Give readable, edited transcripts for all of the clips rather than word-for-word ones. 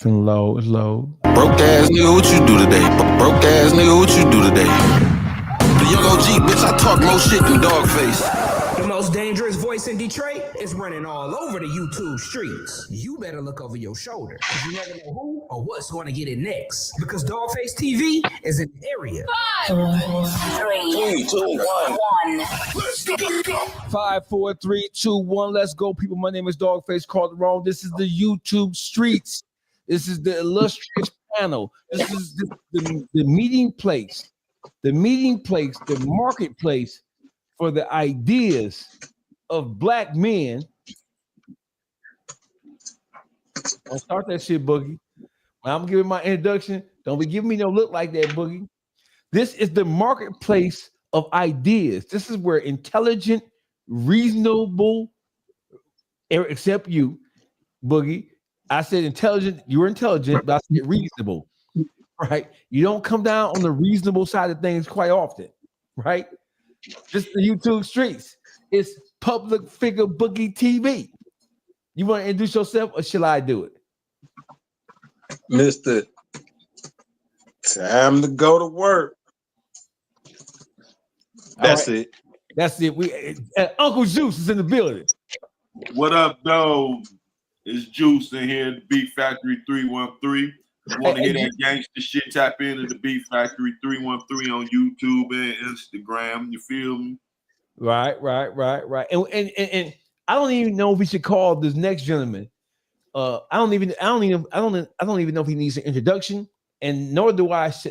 Finna load, it's low. Broke ass nigga, what you do today? Broke ass nigga, what you do today? The young OG, bitch, I talk more shit than Dogface. The most dangerous voice in Detroit is running all over the YouTube streets. You better look over your shoulder, because you never know who or what's going to get it next. Because Dogface TV is in the area. 5, 4, 3, 2, 1. Let's go. 5, 4, 3, 2, 1. Let's go, people. My name is Dogface Calderon. This is the YouTube streets. This is the illustrious panel. This is the meeting place. The meeting place, the marketplace for the ideas of black men. Don't start that shit, Boogie. When I'm giving my introduction, don't be giving me no look like that, Boogie. This is the marketplace of ideas. This is where intelligent, reasonable, except you, Boogie. I said intelligent, you're intelligent, but I said reasonable, right? You don't come down on the reasonable side of things quite often, right? Just the YouTube streets. It's public figure Boogie TV. You want to introduce yourself, or shall I do it? Mr. Time to go to work. That's right. It. That's it. We Uncle Juice is in the building. What up, though? It's Juice in here, the Beef Factory 313. Want to hear that gangster shit? Tap into the Beef Factory 313 on YouTube and Instagram. You feel me? Right. And I don't even know if we should call this next gentleman. I don't even know if he needs an introduction, and nor do I. So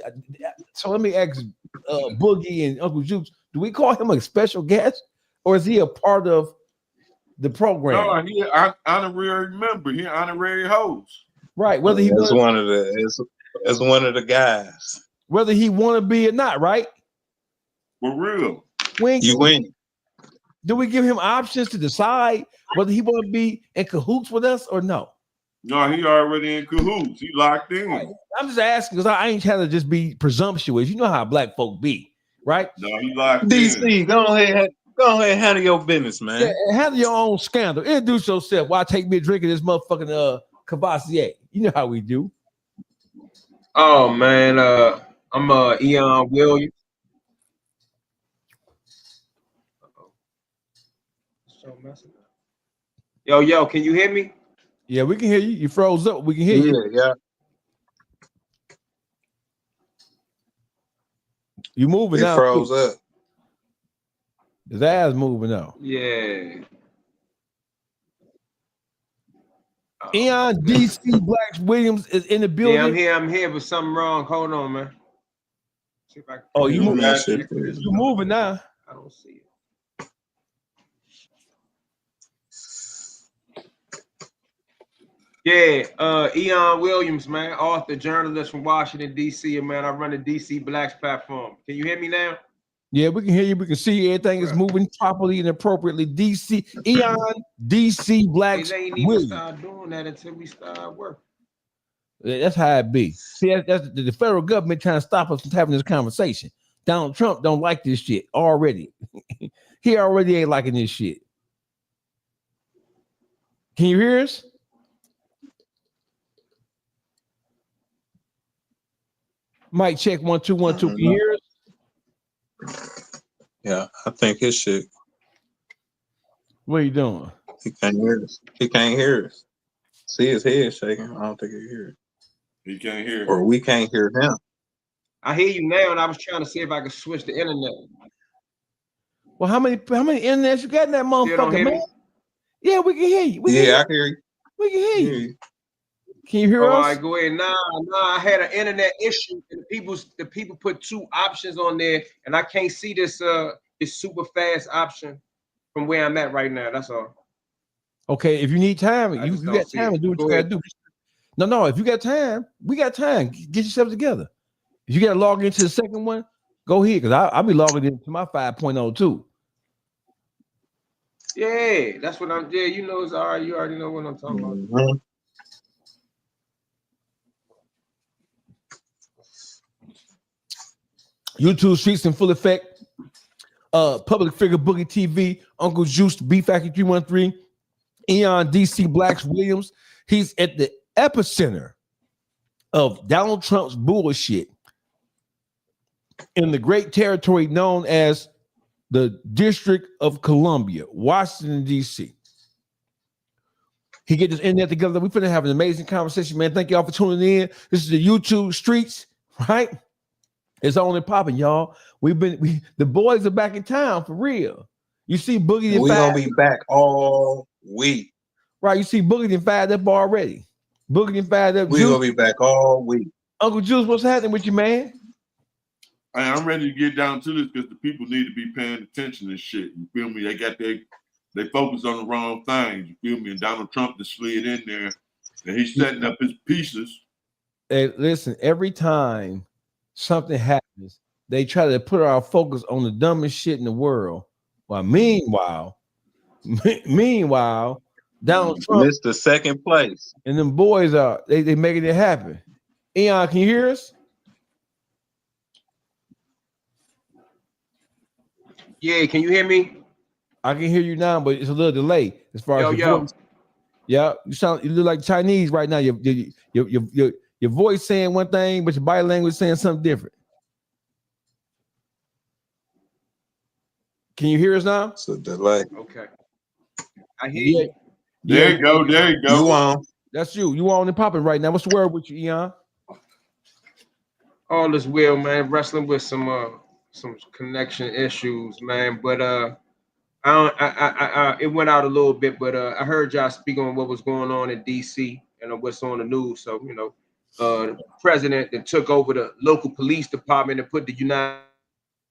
let me ask Boogie and Uncle Juice: do we call him a special guest, or is he a part of the program? No, he honorary member. He honorary host. Right, whether he as one of the guys, whether he want to be or not, right? For real, you win. Do we give him options to decide whether he want to be in cahoots with us or no? No, he already in cahoots. He locked in. Right. I'm just asking because I ain't trying to just be presumptuous. You know how black folk be, right? No, he locked DC, in. Go ahead, handle your business, man. Yeah, handle your own scandal. Introduce yourself. Why take me a drink of this motherfucking Cavassier? You know how we do. Oh man, I'm Eon Williams. Yo, can you hear me? Yeah, we can hear you. You froze up. We can hear you. Yeah. You moving now? Froze too. Up. His ass moving now. Yeah. Eon DC Blacks Williams is in the building. Yeah, I'm here, but something wrong. Hold on, man. See if I can you moving? You moving now? I don't see it. Yeah, Eon Williams, man, author, journalist from Washington, D.C., and man, I run the DC Blacks platform. Can you hear me now? Yeah, we can hear you. We can see you. Everything is moving properly and appropriately. DC, Eon, DC Blacks. They ain't even start doing that until we start working. That's how it be. See, that's the federal government trying to stop us from having this conversation. Donald Trump don't like this shit already. He already ain't liking this shit. Can you hear us? Mic check 1 2 1 2. Can you hear us? Yeah, I think his shit. What are you doing? He can't hear us. He can't hear us. See his head shaking. I don't think he hear it. He can't hear. Or we can't hear him. I hear you now, and I was trying to see if I could switch the internet. Well, how many internets you got in that motherfucker, man? Yeah, we can hear you. I hear you. We can hear you. Can you hear us? All right, go ahead. Nah, I had an internet issue, and the people put 2 options on there, and I can't see this super fast option from where I'm at right now. That's all. Okay, if you need time, you got time to do what you gotta do. No, if you got time, we got time. Get yourself together. If you gotta log into the second one, go ahead, because I'll be logging into my 5.0 too. Yeah, that's what I'm. Yeah, you know it's all right. You already know what I'm talking about. Mm-hmm. YouTube streets in full effect. Public figure Boogie TV, Uncle Juice, Beef Factory 313, Eon DC Blacks Williams. He's at the epicenter of Donald Trump's bullshit in the great territory known as the District of Columbia, Washington, D.C. He get this internet together. We're finna have an amazing conversation, man. Thank y'all for tuning in. This is the YouTube streets, right? It's on and popping, y'all. The boys are back in town for real. You see Boogie and We Fad. gonna be back all week. Right, you see Boogie and Fad up already. Boogie and Fad up. We Juice. gonna be back all week. Uncle Juice, what's happening with you, man? Hey, I'm ready to get down to this because the people need to be paying attention and shit. You feel me? They focus on the wrong things. You feel me? And Donald Trump just slid in there and he's setting up his pieces. Hey, listen, every time something happens, they try to put our focus on the dumbest shit in the world. Well, meanwhile, Donald Trump missed the second place. and them boys are they making it happen. Eon, can you hear us? Yeah, can you hear me? I can hear you now, but it's a little delay as far as your voice. Yeah, you look like Chinese right now. Your voice saying one thing, but your body language saying something different. Can you hear us now? It's a delay. Okay. I hear you. There you go. You on? That's you. You on and popping right now. What's the word with you, Eon? All is well, man. Wrestling with some connection issues, man. But it went out a little bit, but I heard y'all speak on what was going on in DC and what's on the news. So the president that took over the local police department and put the United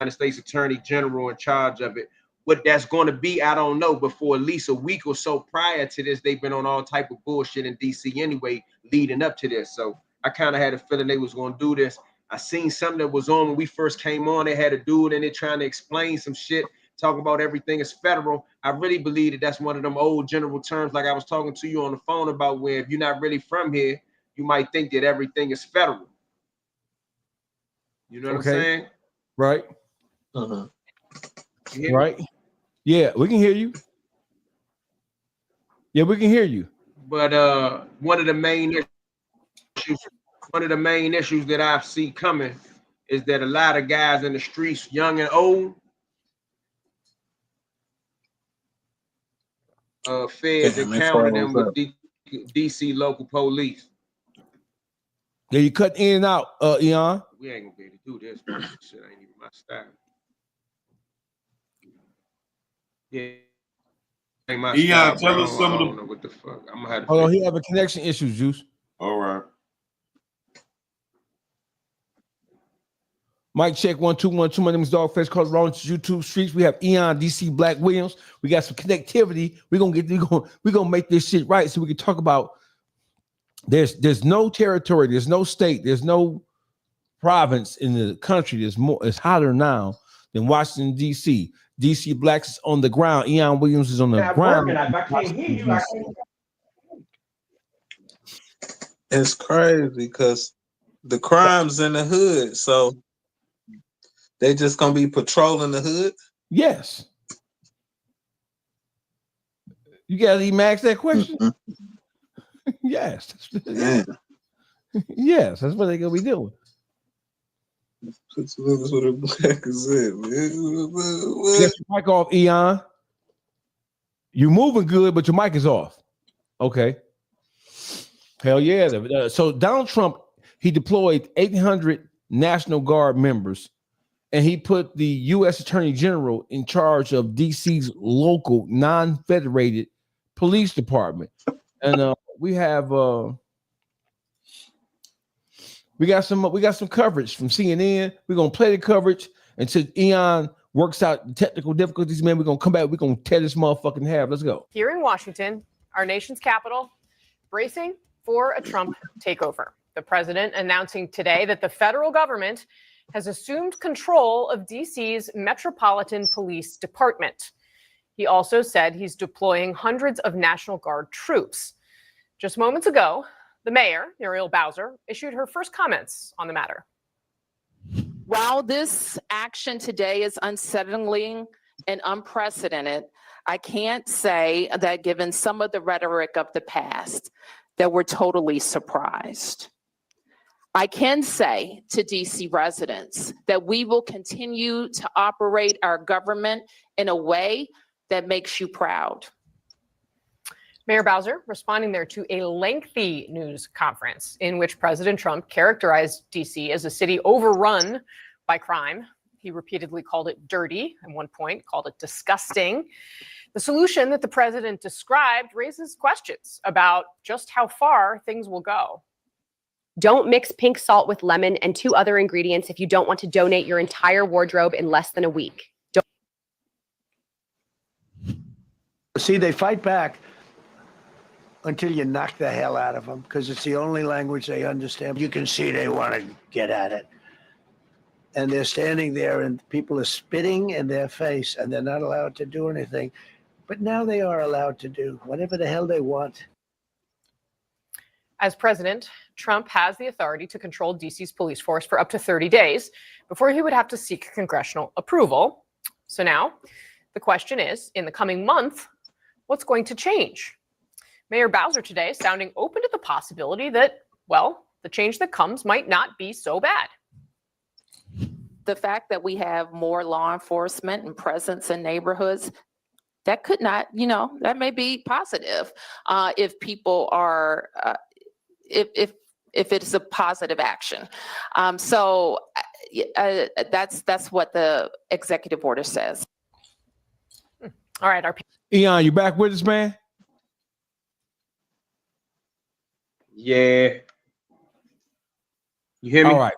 States Attorney General in charge of it. What that's going to be, I don't know. But for at least a week or so prior to this, they've been on all type of bullshit in DC anyway, leading up to this. So I kind of had a feeling they was going to do this. I seen something that was on when we first came on. They had a dude in it trying to explain some shit, talking about everything is federal. I really believe that that's one of them old general terms, like I was talking to you on the phone about, where if you're not really from here, you might think that everything is federal. You know what I'm saying? Right. Uh-huh. Right. Yeah, we can hear you. Yeah, we can hear you. But one of the main issues that I see coming is that a lot of guys in the streets, young and old, feds encountering them with DC local police. Yeah, you cut in and out, Eon. We ain't gonna be able to do this. Shit ain't even my style. Yeah. Eon, tell us some of the. I don't know what the fuck. I'm gonna have to. Oh, he having connection issues, Juice. All right. Mic check 1 2 1 2. My name is Dogface. Call around YouTube streets. We have Eon, DC, Black Williams. We got some connectivity. We're gonna make this shit right so we can talk about. There's no territory, there's no state, there's no province in the country it's hotter now than Washington, D.C. DC Blacks is on the ground. Eon Williams is on the ground. I can't hear you. It's crazy because the crime's in the hood, so they just gonna be patrolling the hood. Yes. You guys even ask that question? Yes. Yes, that's what they're gonna be doing. That's what a black is it, man. Get your mic off, Eon. You're moving good, but your mic is off. Okay. Hell yeah. So Donald Trump, he deployed 800 National Guard members, and he put the U.S. Attorney General in charge of DC's local non-federated police department. And we got some coverage from CNN. We're gonna play the coverage until Eon works out the technical difficulties. Man, we're gonna come back. We're gonna tear this motherfucking in half. Let's go. Here in Washington, our nation's capital, bracing for a Trump takeover. The president announcing today that the federal government has assumed control of DC's Metropolitan Police Department. He also said he's deploying hundreds of National Guard troops. Just moments ago, the mayor, Muriel Bowser, issued her first comments on the matter. While this action today is unsettling and unprecedented, I can't say that given some of the rhetoric of the past, that we're totally surprised. I can say to DC residents that we will continue to operate our government in a way that makes you proud. Mayor Bowser responding there to a lengthy news conference in which President Trump characterized DC as a city overrun by crime. He repeatedly called it dirty at one point, called it disgusting. The solution that the president described raises questions about just how far things will go. Don't mix pink salt with lemon and 2 other ingredients if you don't want to donate your entire wardrobe in less than a week. See, they fight back until you knock the hell out of them because it's the only language they understand. You can see they want to get at it. And they're standing there and people are spitting in their face and they're not allowed to do anything. But now they are allowed to do whatever the hell they want. As president, Trump has the authority to control DC's police force for up to 30 days before he would have to seek congressional approval. So now the question is, in the coming month, what's going to change? Mayor Bowser today sounding open to the possibility that, well, the change that comes might not be so bad. The fact that we have more law enforcement and presence in neighborhoods, that could not, that may be positive if people are, if it's a positive action. So that's what the executive order says. All right, Eon, you back with us, man? Yeah. You hear me? All right.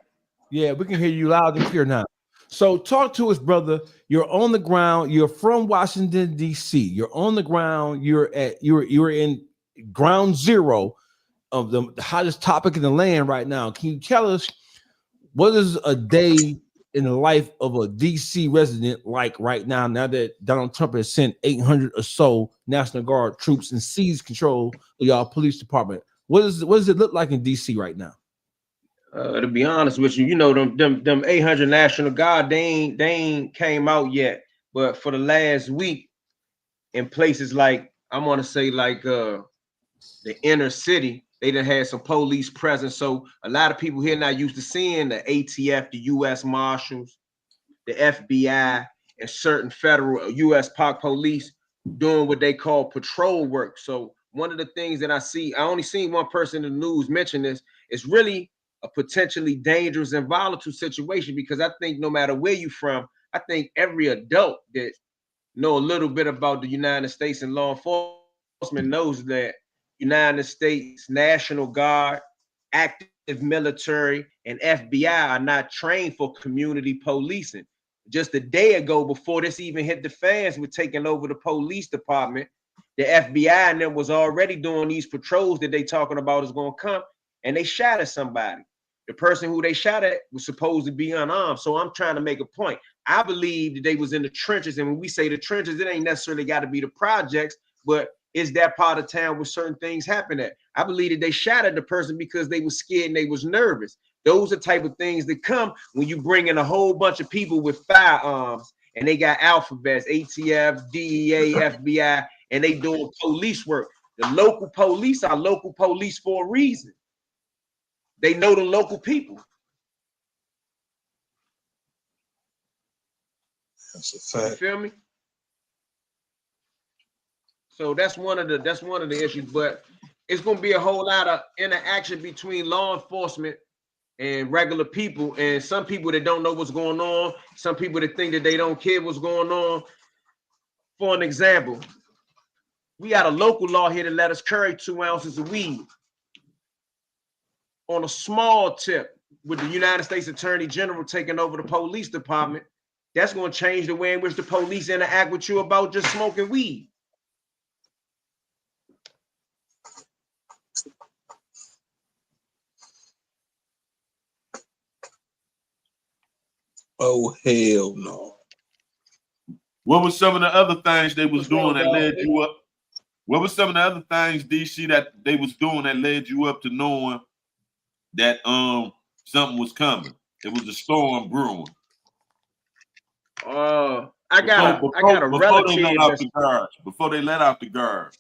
Yeah, we can hear you loud and clear now. So talk to us, brother. You're on the ground. You're from Washington, D.C. You're on the ground. You're in ground zero of the hottest topic in the land right now. Can you tell us what is a day in the life of a D.C. resident like right now that Donald Trump has sent 800 or so National Guard troops and seized control of y'all police department? What does it look like in D.C. right now? To be honest with you, them 800 National Guard, they ain't came out yet. But for the last week, in places like, I want to say like the inner city, they done had some police presence. So a lot of people here not used to seeing the ATF, the U.S. Marshals, the FBI, and certain federal U.S. Park police doing what they call patrol work. So one of the things that I only seen one person in the news mention this, it's really a potentially dangerous and volatile situation, because I think no matter where you're from, I think every adult that know a little bit about the United States and law enforcement knows that United States National Guard, active military, and FBI are not trained for community policing. Just a day ago, before this even hit the fans with taking over the police department, the FBI and them was already doing these patrols that they talking about is going to come, and they shot at somebody. The person who they shot at was supposed to be unarmed. So I'm trying to make a point. I believe that they was in the trenches. And when we say the trenches, it ain't necessarily got to be the projects, but it's that part of town where certain things happen at. I believe that they shot at the person because they was scared and they was nervous. Those are type of things that come when you bring in a whole bunch of people with firearms and they got alphabets, ATF, DEA, FBI, and they doing police work. The local police are local police for a reason. They know the local people. That's a fact. You feel me? So that's one of the issues, but it's gonna be a whole lot of interaction between law enforcement and regular people, and some people that don't know what's going on, some people that think that they don't care what's going on. For an example, we got a local law here that let us carry 2 ounces of weed. On a small tip, with the United States Attorney General taking over the police department, that's going to change the way in which the police interact with you about just smoking weed. Oh, hell no. What was some of the other things they was doing that led you up? What was some of the other things, DC, that they was doing that led you up to knowing that something was coming? It was a storm brewing. I got a relative before they let out the guards.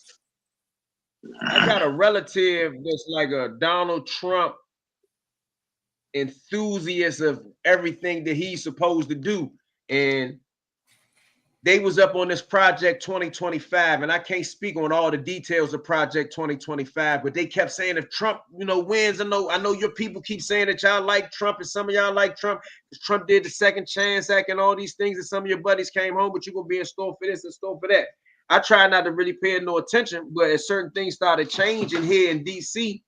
I got a relative that's like a Donald Trump enthusiast of everything that he's supposed to do. And they was up on this Project 2025, and I can't speak on all the details of Project 2025, but they kept saying if Trump, wins, I know your people keep saying that y'all like Trump, and some of y'all like Trump, because Trump did the Second Chance Act and all these things, and some of your buddies came home, but you're gonna be in store for this and store for that. I try not to really pay no attention, but as certain things started changing here in DC,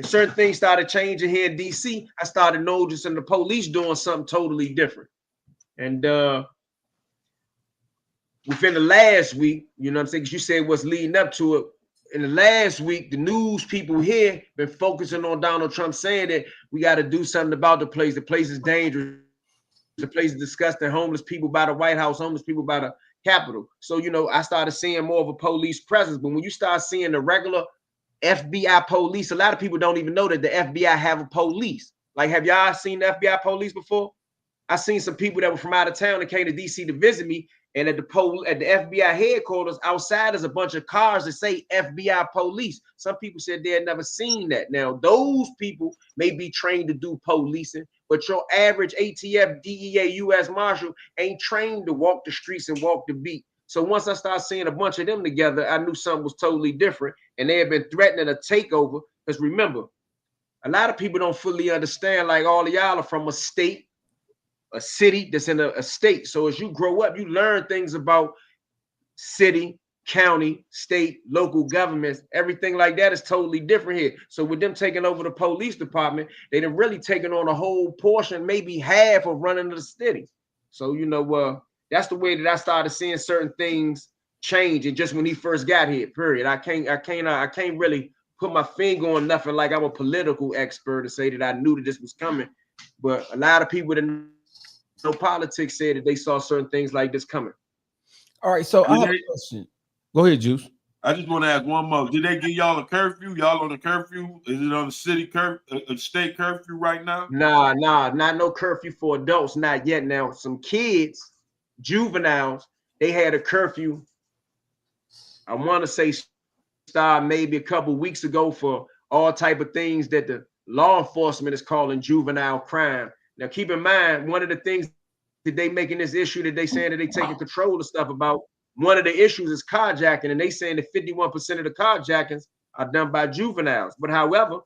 I started noticing the police doing something totally different. And within the last week, you know what I'm saying? 'Cause you said what's leading up to it. In the last week, the news people here been focusing on Donald Trump saying that we got to do something about the place. The place is dangerous. The place is disgusting. Homeless people by the White House, homeless people by the Capitol. So, I started seeing more of a police presence. But when you start seeing the regular FBI police, a lot of people don't even know that the FBI have a police. Like, have y'all seen the FBI police before? I seen some people that were from out of town that came to DC to visit me, and at the FBI headquarters outside is a bunch of cars that say FBI police. Some people said they had never seen that. Now, those people may be trained to do policing, but your average ATF, DEA, U.S. Marshal ain't trained to walk the streets and walk the beat. So once I started seeing a bunch of them together, I knew something was totally different, and they had been threatening a takeover. Because remember, a lot of people don't fully understand, like all of y'all are from a state, a city that's in a state. So as you grow up, you learn things about city, county, state, local governments. Everything like that is totally different here. So with them taking over the police department, they done really taken on a whole portion, maybe half of running the city. So that's the way that I started seeing certain things change. And just when he first got here, period. I can't really put my finger on nothing like I'm a political expert to say that I knew that this was coming. But a lot of people that know politics said that they saw certain things like this coming. All right, so I have a question. Go ahead, Juice. I just want to ask one more. Did they give y'all a curfew? Y'all on a curfew? Is it on the city curfew, a state curfew right now? Nah, not no curfew for adults, not yet. Now, some kids, juveniles, they had a curfew. I want to say started maybe a couple weeks ago for all type of things that the law enforcement is calling juvenile crime. Now, keep in mind, one of the things that they making this issue that they saying that they taking control of stuff about, one of the issues is carjacking, and they saying that 51% of the carjackings are done by juveniles. But however,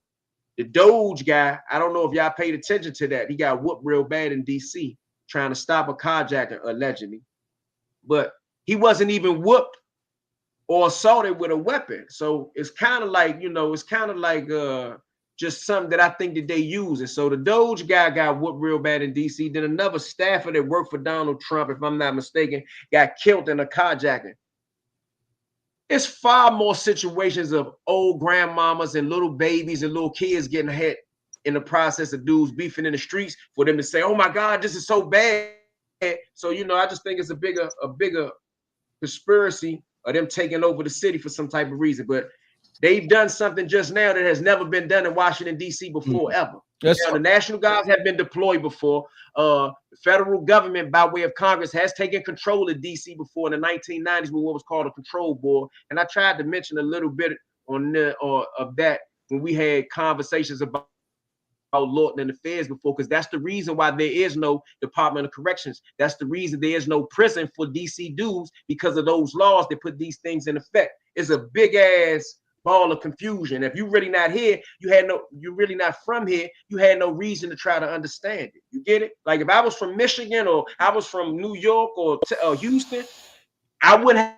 the Doge guy, I don't know if y'all paid attention to that. He got whooped real bad in DC trying to stop a carjacker, allegedly. But he wasn't even whooped or assaulted with a weapon. So it's kind of like, just something that I think that they use. And so the Doge guy got whooped real bad in DC. Then another staffer that worked for Donald Trump, if I'm not mistaken, got killed in a carjacking. It's far more situations of old grandmamas and little babies and little kids getting hit in the process of dudes beefing in the streets for them to say, oh my God, this is so bad. So, I just think it's a bigger conspiracy of them taking over the city for some type of reason. But they've done something just now that has never been done in Washington, D.C. before, ever. Now, the National Guards have been deployed before. The federal government, by way of Congress, has taken control of D.C. before in the 1990s with what was called a control board. And I tried to mention a little bit of that when we had conversations about Lawton and the feds before, because that's the reason why there is no Department of Corrections. That's the reason there is no prison for DC dudes, because of those laws that put these things in effect. It's a big ass ball of confusion. If you're really not here, you're really not from here, you had no reason to try to understand it. You get it? Like if I was from Michigan or I was from New York or Houston, I wouldn't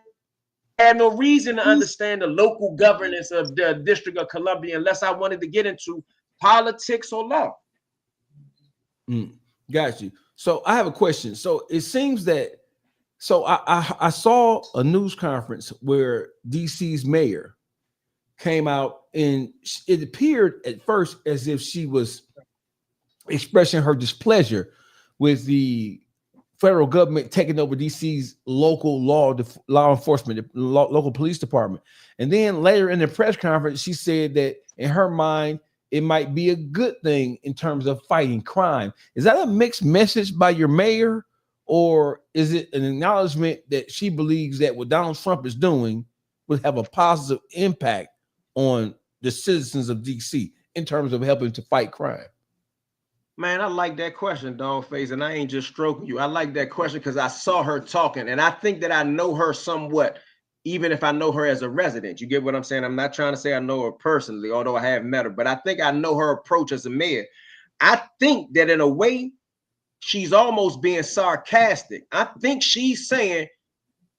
have no reason to understand the local governance of the District of Columbia unless I wanted to get into politics or law. Got you. So I have a question. So it seems that, I saw a news conference where DC's mayor came out, and it appeared at first as if she was expressing her displeasure with the federal government taking over DC's local law enforcement, local police department. And then later in the press conference, she said that in her mind, it might be a good thing in terms of fighting crime. Is that a mixed message by your mayor, or is it an acknowledgement that she believes that what Donald Trump is doing would have a positive impact on the citizens of DC? in terms of helping to fight crime? Man, I like that question, Dogface, and I ain't just stroking you. I like that question because I saw her talking, and I think that I know her somewhat, even if I know her as a resident. You get what I'm saying? I'm not trying to say I know her personally, although I have met her, but I think I know her approach as a mayor. I think that in a way, she's almost being sarcastic. I think she's saying,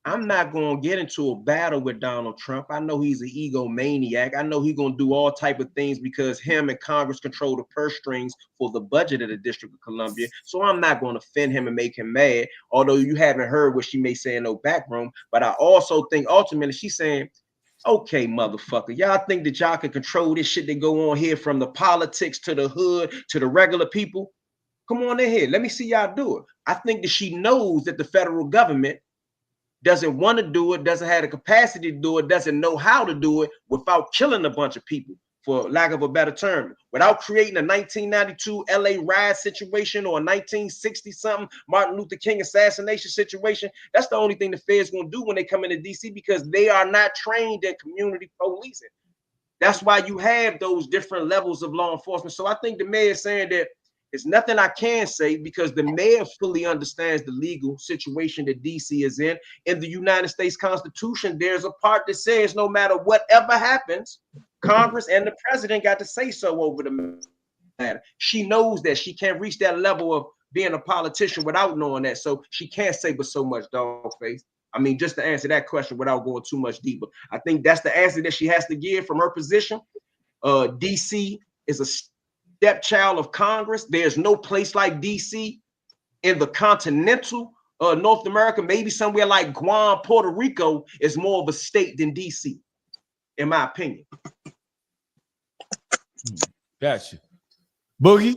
I'm not going to get into a battle with Donald Trump. I know he's an egomaniac. I know he's going to do all type of things because him and Congress control the purse strings for the budget of the District of Columbia. So I'm not going to offend him and make him mad, although you haven't heard what she may say in no back room. But I also think ultimately she's saying, okay, motherfucker, y'all think that y'all can control this shit that go on here from the politics to the hood to the regular people? Come on in here. Let me see y'all do it. I think that she knows that the federal government doesn't want to do it, doesn't have the capacity to do it, doesn't know how to do it without killing a bunch of people, for lack of a better term, without creating a 1992 LA riot situation or a 1960-something Martin Luther King assassination situation. That's the only thing the Fed's going to do when they come into DC, because they are not trained in community policing. That's why you have those different levels of law enforcement. So I think the mayor is saying that it's nothing I can say because the mayor fully understands the legal situation that DC is in. In the United States Constitution, there's a part that says no matter whatever happens, Congress and the president got to say so over the matter. She knows that she can't reach that level of being a politician without knowing that. So she can't say but so much, Dogface. I mean, just to answer that question without going too much deeper, I think that's the answer that she has to give from her position. DC is a stepchild of Congress. There's no place like DC in the continental North America. Maybe somewhere like Guam, Puerto Rico is more of a state than DC, in my opinion. Gotcha. Boogie?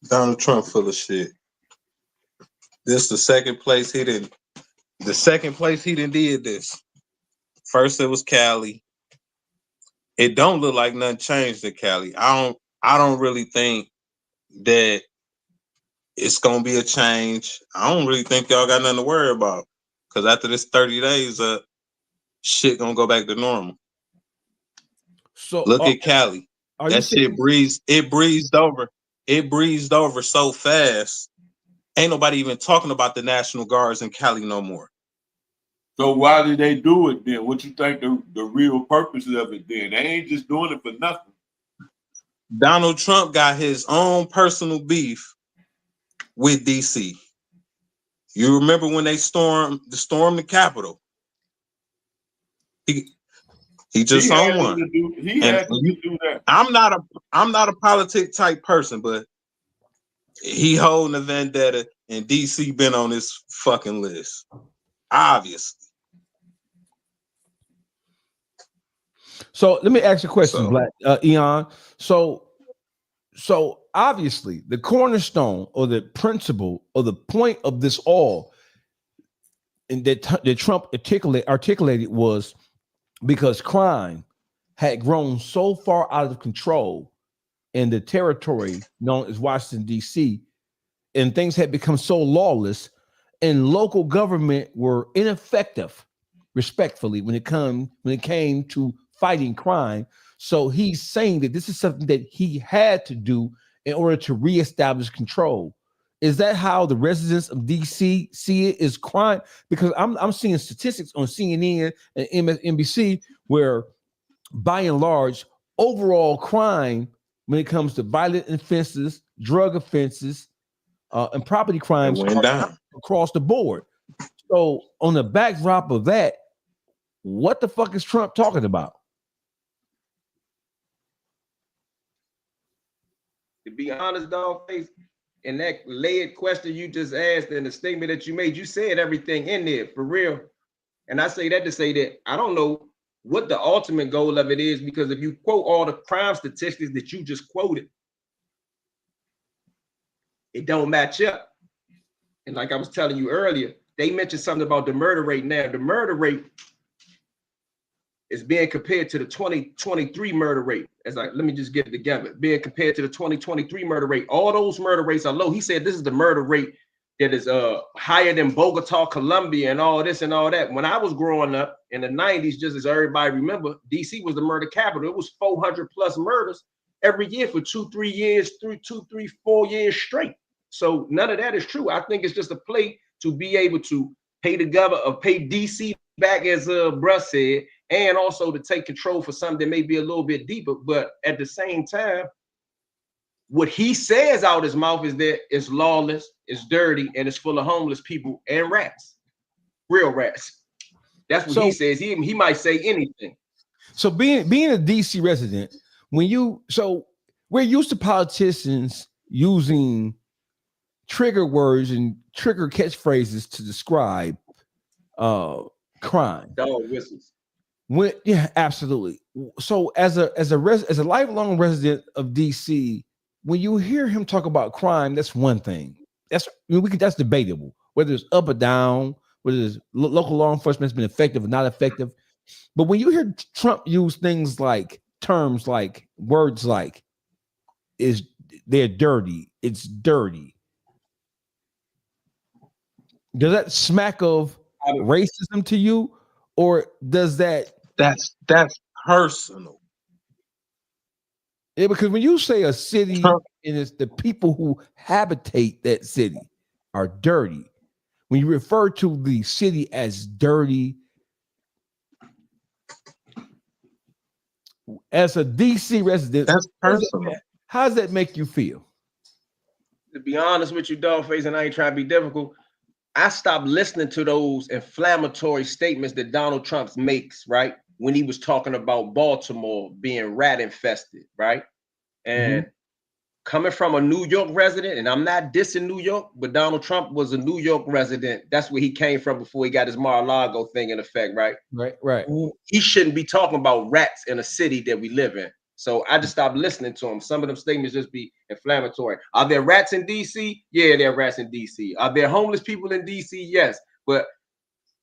Donald Trump full of shit. This is the second place he didn't. The second place he didn't did this. First it was Cali. It don't look like nothing changed at Cali. I don't really think that it's gonna be a change. I don't really think y'all got nothing to worry about. Because after this 30 days, shit gonna go back to normal. So look at Cali. That shit breezed. It breezed over. It breezed over so fast. Ain't nobody even talking about the National Guards in Cali no more. So why did they do it then? What you think the real purpose of it then? They ain't just doing it for nothing. Donald Trump got his own personal beef with DC. You remember when they stormed the Capitol? He just on one. He had to do that. I'm not a politic type person, but he holding a vendetta, and DC been on this fucking list. Obviously. So let me ask you a question, Black Eon. So obviously the cornerstone or the principle or the point of this all, and that Trump articulated was because crime had grown so far out of control in the territory known as Washington, D.C., and things had become so lawless, and local government were ineffective, respectfully, when it came to fighting crime. So he's saying that this is something that he had to do in order to reestablish control. Is that how the residents of DC see it? Is crime? Because I'm seeing statistics on CNN and MSNBC where, by and large, overall crime when it comes to violent offenses, drug offenses, and property crimes went down across the board. So on the backdrop of that, what the fuck is Trump talking about? To be honest, Dogface, in that layered question you just asked and the statement that you made, you said everything in there for real. And I say that to say that I don't know what the ultimate goal of it is, because if you quote all the crime statistics that you just quoted, it don't match up. And like I was telling you earlier, they mentioned something about the murder rate. Now, the murder rate is being compared to the 2023 murder rate. Let me just get it together. Being compared to the 2023 murder rate. All those murder rates are low. He said this is the murder rate that is higher than Bogota, Colombia, and all this and all that. When I was growing up in the 90s, just as everybody remember, DC was the murder capital. It was 400 plus murders every year for 2-3 years, 4 years straight. So none of that is true. I think it's just a play to be able to pay the government or pay DC back, as Bruh said, and also to take control for something that may be a little bit deeper. But at the same time, what he says out his mouth is that it's lawless, it's dirty, and it's full of homeless people and rats, real rats. That's what he says. He might say anything. So being a DC resident, we're used to politicians using trigger words and trigger catchphrases to describe crime. Dog whistles. Yeah, absolutely. So as a lifelong resident of DC, when you hear him talk about crime, that's one thing. That's debatable, whether it's up or down, whether local law enforcement has been effective or not effective. But when you hear Trump use things like terms like words like they're dirty, it's dirty. Does that smack of racism to you, or does that's personal? Yeah, because when you say a city and it's the people who habitate that city are dirty, when you refer to the city as dirty, as a DC resident, that's personal. How does that make you feel? To be honest with you, Dogface, and I ain't trying to be difficult, I stopped listening to those inflammatory statements that Donald Trump makes, right? When he was talking about Baltimore being rat infested, right? And coming from a New York resident, and I'm not dissing New York, but Donald Trump was a New York resident. That's where he came from before he got his Mar-a-Lago thing in effect, right? Right. He shouldn't be talking about rats in a city that we live in. So I just stopped listening to him. Some of them statements just be inflammatory. Are there rats in DC? Yeah, there are rats in DC. Are there homeless people in DC? Yes. But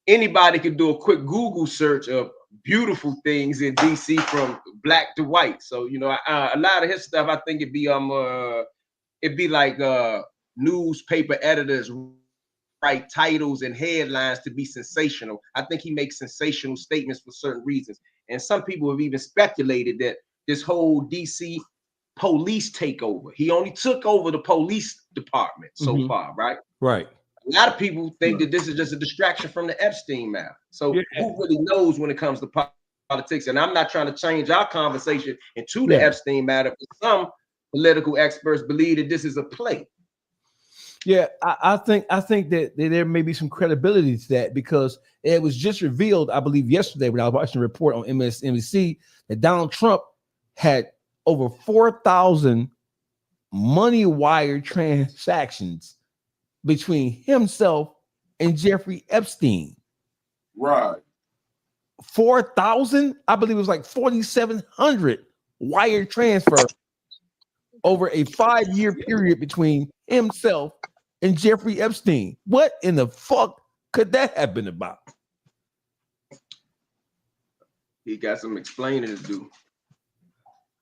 anybody could do a quick Google search of beautiful things in DC from black to white. So, you know, a lot of his stuff, I think it'd be like newspaper editors write titles and headlines to be sensational. I think he makes sensational statements for certain reasons. And some people have even speculated that this whole DC police takeover, he only took over the police department so far, right? Right. A lot of people think that this is just a distraction from the Epstein matter. So who really knows when it comes to politics? And I'm not trying to change our conversation into the Epstein matter, but some political experts believe that this is a play. Yeah, I think that there may be some credibility to that, because it was just revealed, I believe, yesterday when I was watching a report on MSNBC that Donald Trump had over 4,000 money wire transactions between himself and Jeffrey Epstein. Right. 4,000? I believe it was like 4,700 wire transfers over a 5-year period between himself and Jeffrey Epstein. What in the fuck could that have been about? He got some explaining to do.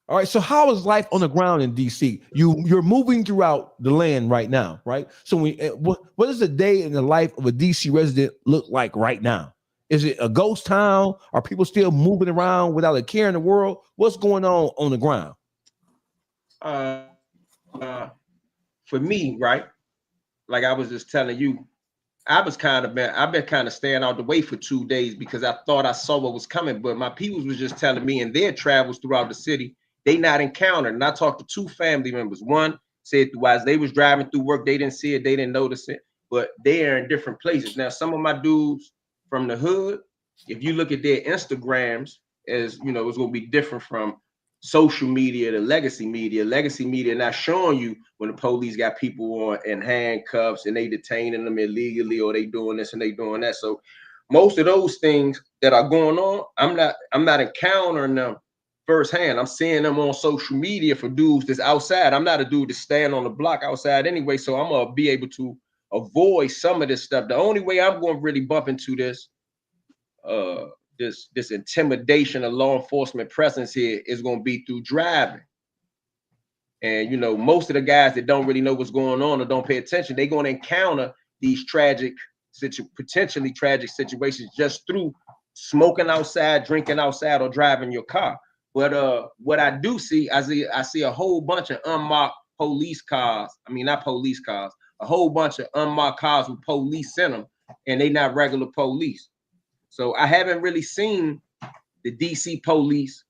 All right, so how is life on the ground in DC? You're moving throughout the land right now, right? So what does a day in the life of a DC resident look like right now? Is it a ghost town? Are people still moving around without a care in the world? What's going on the ground? For me, right? Like I was just telling you, I've been kind of staying out the way for 2 days because I thought I saw what was coming. But my people was just telling me in their travels throughout the city, they not encountered. And I talked to 2 family members. One said as they was driving through work, they didn't see it, they didn't notice it, but they are in different places. Now, some of my dudes from the hood, if you look at their Instagrams, as you know, it's gonna be different from social media to legacy media. Legacy media not showing you when the police got people on in handcuffs and they detaining them illegally, or they doing this and they doing that. So most of those things that are going on, I'm not encountering them firsthand. I'm seeing them on social media for dudes that's outside. I'm not a dude that's staying on the block outside anyway, so I'm gonna be able to avoid some of this stuff. The only way I'm gonna really bump into this this intimidation of law enforcement presence here is going to be through driving. And you know, most of the guys that don't really know what's going on or don't pay attention, they're going to encounter these potentially tragic situations just through smoking outside, drinking outside, or driving your car. But what I do see, I see a whole bunch of unmarked police cars. I mean, not police cars, a whole bunch of unmarked cars with police in them, and they not regular police. So I haven't really seen the DC police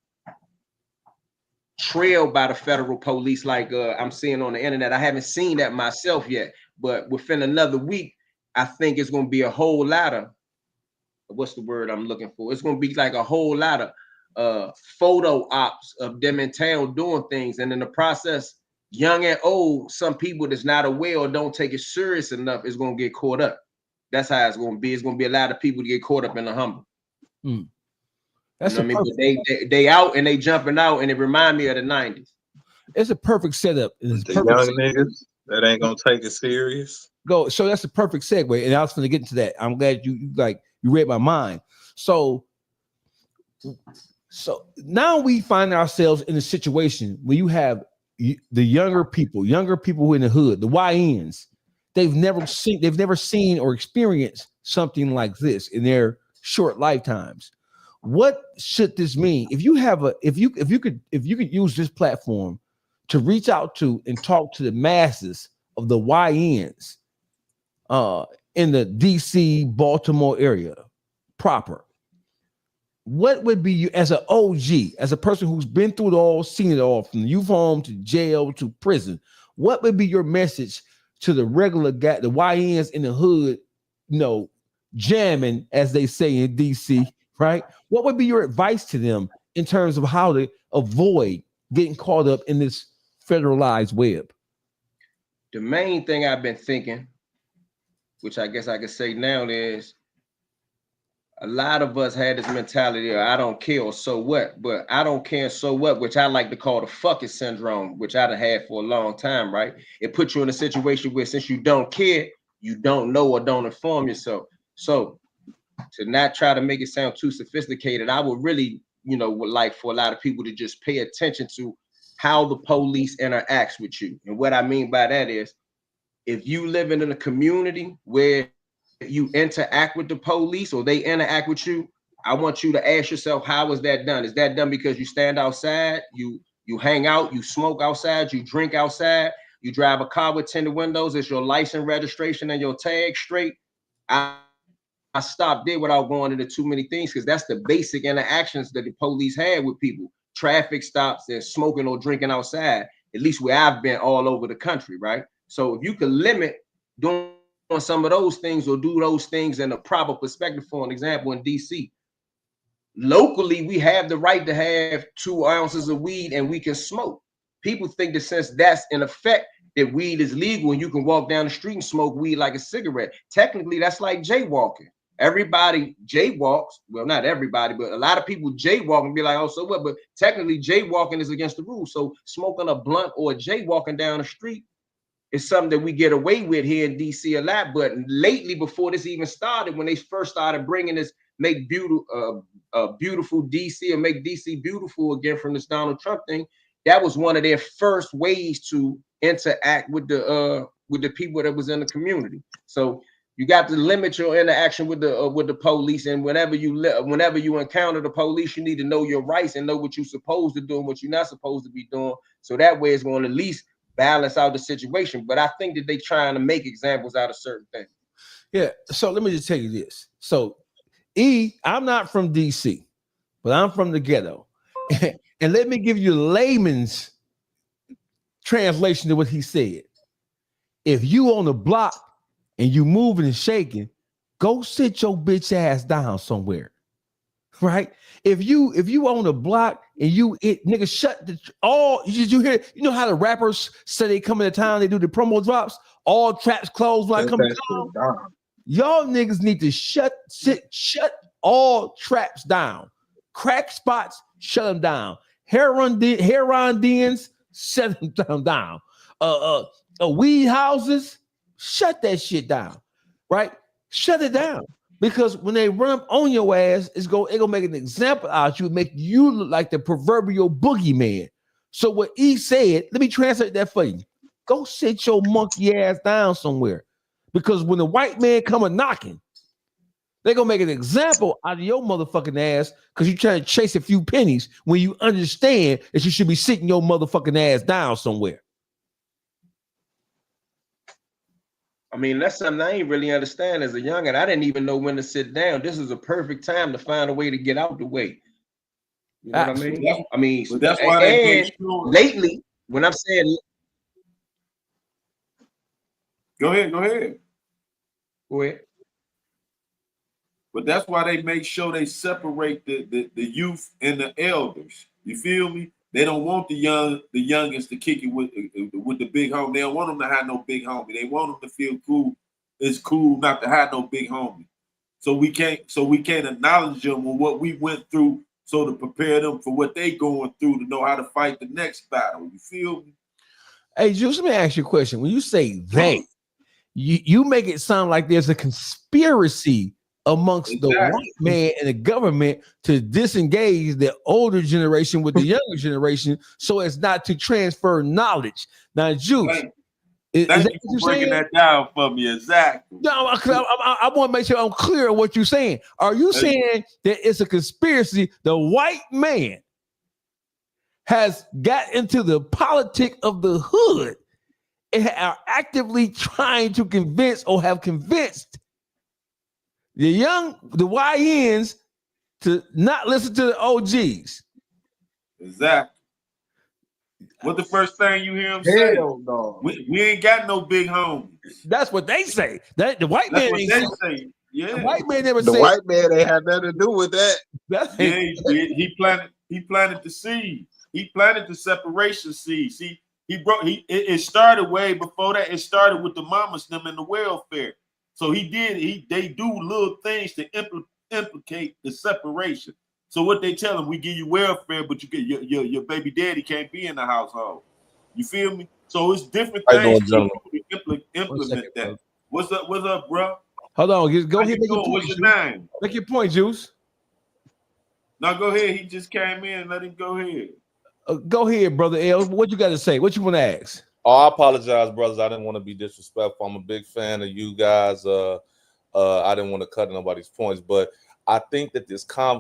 trailed by the federal police like I'm seeing on the internet. I haven't seen that myself yet, but within another week, I think it's going to be a whole lot of, what's the word I'm looking for? It's going to be like a whole lot of photo ops of them in town doing things. And in the process, young and old, some people that's not aware or don't take it serious enough is going to get caught up. That's how it's going to be. It's going to be a lot of people to get caught up in the humble. That's you know what I mean? But they out and they jumping out, and it remind me of the 90s. It's a perfect setup. It's the young niggas that ain't gonna take it serious. So that's a perfect segue, and I was going to get into that. I'm glad you read my mind. So now we find ourselves in a situation where you have the younger people who are in the hood, the YNs. They've never seen or experienced something like this in their short lifetimes. What should this mean? If you could use this platform to reach out to and talk to the masses of the YNs in the DC, Baltimore area proper, what would be you as an OG, as a person who's been through it all, seen it all, from the youth home to jail to prison? What would be your message to the regular guy, the YNs in the hood, jamming, as they say in DC, right? What would be your advice to them in terms of how to avoid getting caught up in this federalized web? The main thing I've been thinking, which I guess I could say now, is a lot of us had this mentality of I don't care or so what, but I don't care so what, which I like to call the fuck it syndrome, which I've had for a long time, right? It puts you in a situation where since you don't care, you don't know or don't inform yourself. So to not try to make it sound too sophisticated, I would really, would like for a lot of people to just pay attention to how the police interacts with you. And what I mean by that is, if you live in a community where you interact with the police or they interact with you, I want you to ask yourself, how is that done? Is that done because you stand outside, you hang out, you smoke outside, you drink outside, you drive a car with tinted windows, is your license, registration, and your tag straight? I stopped there without going into too many things, because that's the basic interactions that the police had with people. Traffic stops and smoking or drinking outside, at least where I've been all over the country, right? So if you could limit doing some of those things or do those things in a proper perspective, for an example, in DC, locally, we have the right to have 2 ounces of weed and we can smoke. People think that since that's in effect, that weed is legal and you can walk down the street and smoke weed like a cigarette. Technically, that's like jaywalking. Everybody jaywalks. Well, not everybody, but a lot of people jaywalk and be like, oh, so what? But technically, jaywalking is against the rules. So smoking a blunt or jaywalking down the street is something that we get away with here in DC a lot. But lately, before this even started, when they first started bringing this make beautiful DC or make DC beautiful again from this Donald Trump thing, that was one of their first ways to interact with the people that was in the community. So you got to limit your interaction with the police, and whenever you encounter the police, you need to know your rights and know what you're supposed to do and what you're not supposed to be doing. So that way, it's going to at least balance out the situation. But I think that they're trying to make examples out of certain things. Yeah. So let me just tell you this. So I'm not from DC, but I'm from the ghetto, and let me give you layman's translation to what he said. If you on the block and you moving and shaking, go sit your bitch ass down somewhere, right? If you on the block and nigga shut you hear, you know how the rappers say they come into town, they do the promo drops, all traps closed when I come to town. Y'all niggas need to shut all traps down. Crack spots, shut them down. Heroin dens, shut them down. Weed houses, shut that shit down, right? Shut it down, because when they run up on your ass, it's gonna make an example out of you, make you look like the proverbial boogeyman. So what he said, let me translate that for you. Go sit your monkey ass down somewhere, Because when the white man come a knocking, they're gonna make an example out of your motherfucking ass because you're trying to chase a few pennies when you understand that you should be sitting your motherfucking ass down somewhere. I mean, that's something I ain't really understand as a youngin'. I didn't even know when to sit down. This is a perfect time to find a way to get out the way. You know what I mean? I mean, but that's why they make sure. Lately, when I'm saying, Go ahead. Go ahead. But that's why they make sure they separate the youth and the elders. You feel me? They don't want the youngest to kick it with the big homie. They don't want them to have no big homie. They want them to feel cool. It's cool not to have no big homie. So we can't acknowledge them on what we went through, so to prepare them for what they going through to know how to fight the next battle. You feel me? Hey, Juice, let me ask you a question. When you say they, you make it sound like there's a conspiracy amongst the white man and the government to disengage the older generation with the younger generation so as not to transfer knowledge. Now, Juice, is that what you're breaking saying? that down for me? Exactly. No, I want to make sure I'm clear on what you're saying. Are you saying that it's a conspiracy? The white man has got into the politic of the hood and are actively trying to convince or have convinced the YNs to not listen to the OGs. Exactly. What the first thing you hear him say? No. We ain't got no big homies. That's what they say. That the white man ain't say. Yeah. The white man never The said. white man ain't had nothing to do with that. Yeah, he planted the seed. He planted the separation seed. See, it started way before that. It started with the mamas them and the welfare. So they do little things to implicate the separation. So what they tell them, we give you welfare, but you get your baby daddy can't be in the household. You feel me? So it's different things to implement that. Bro. What's up, bro? Hold on, go ahead. What's your name? Make your point, Juice. No, go ahead. He just came in. Let him go ahead. Go ahead, brother L. What you got to say? What you want to ask? Oh, I apologize, brothers. I didn't want to be disrespectful. I'm a big fan of you guys. I didn't want to cut anybody's points, but I think that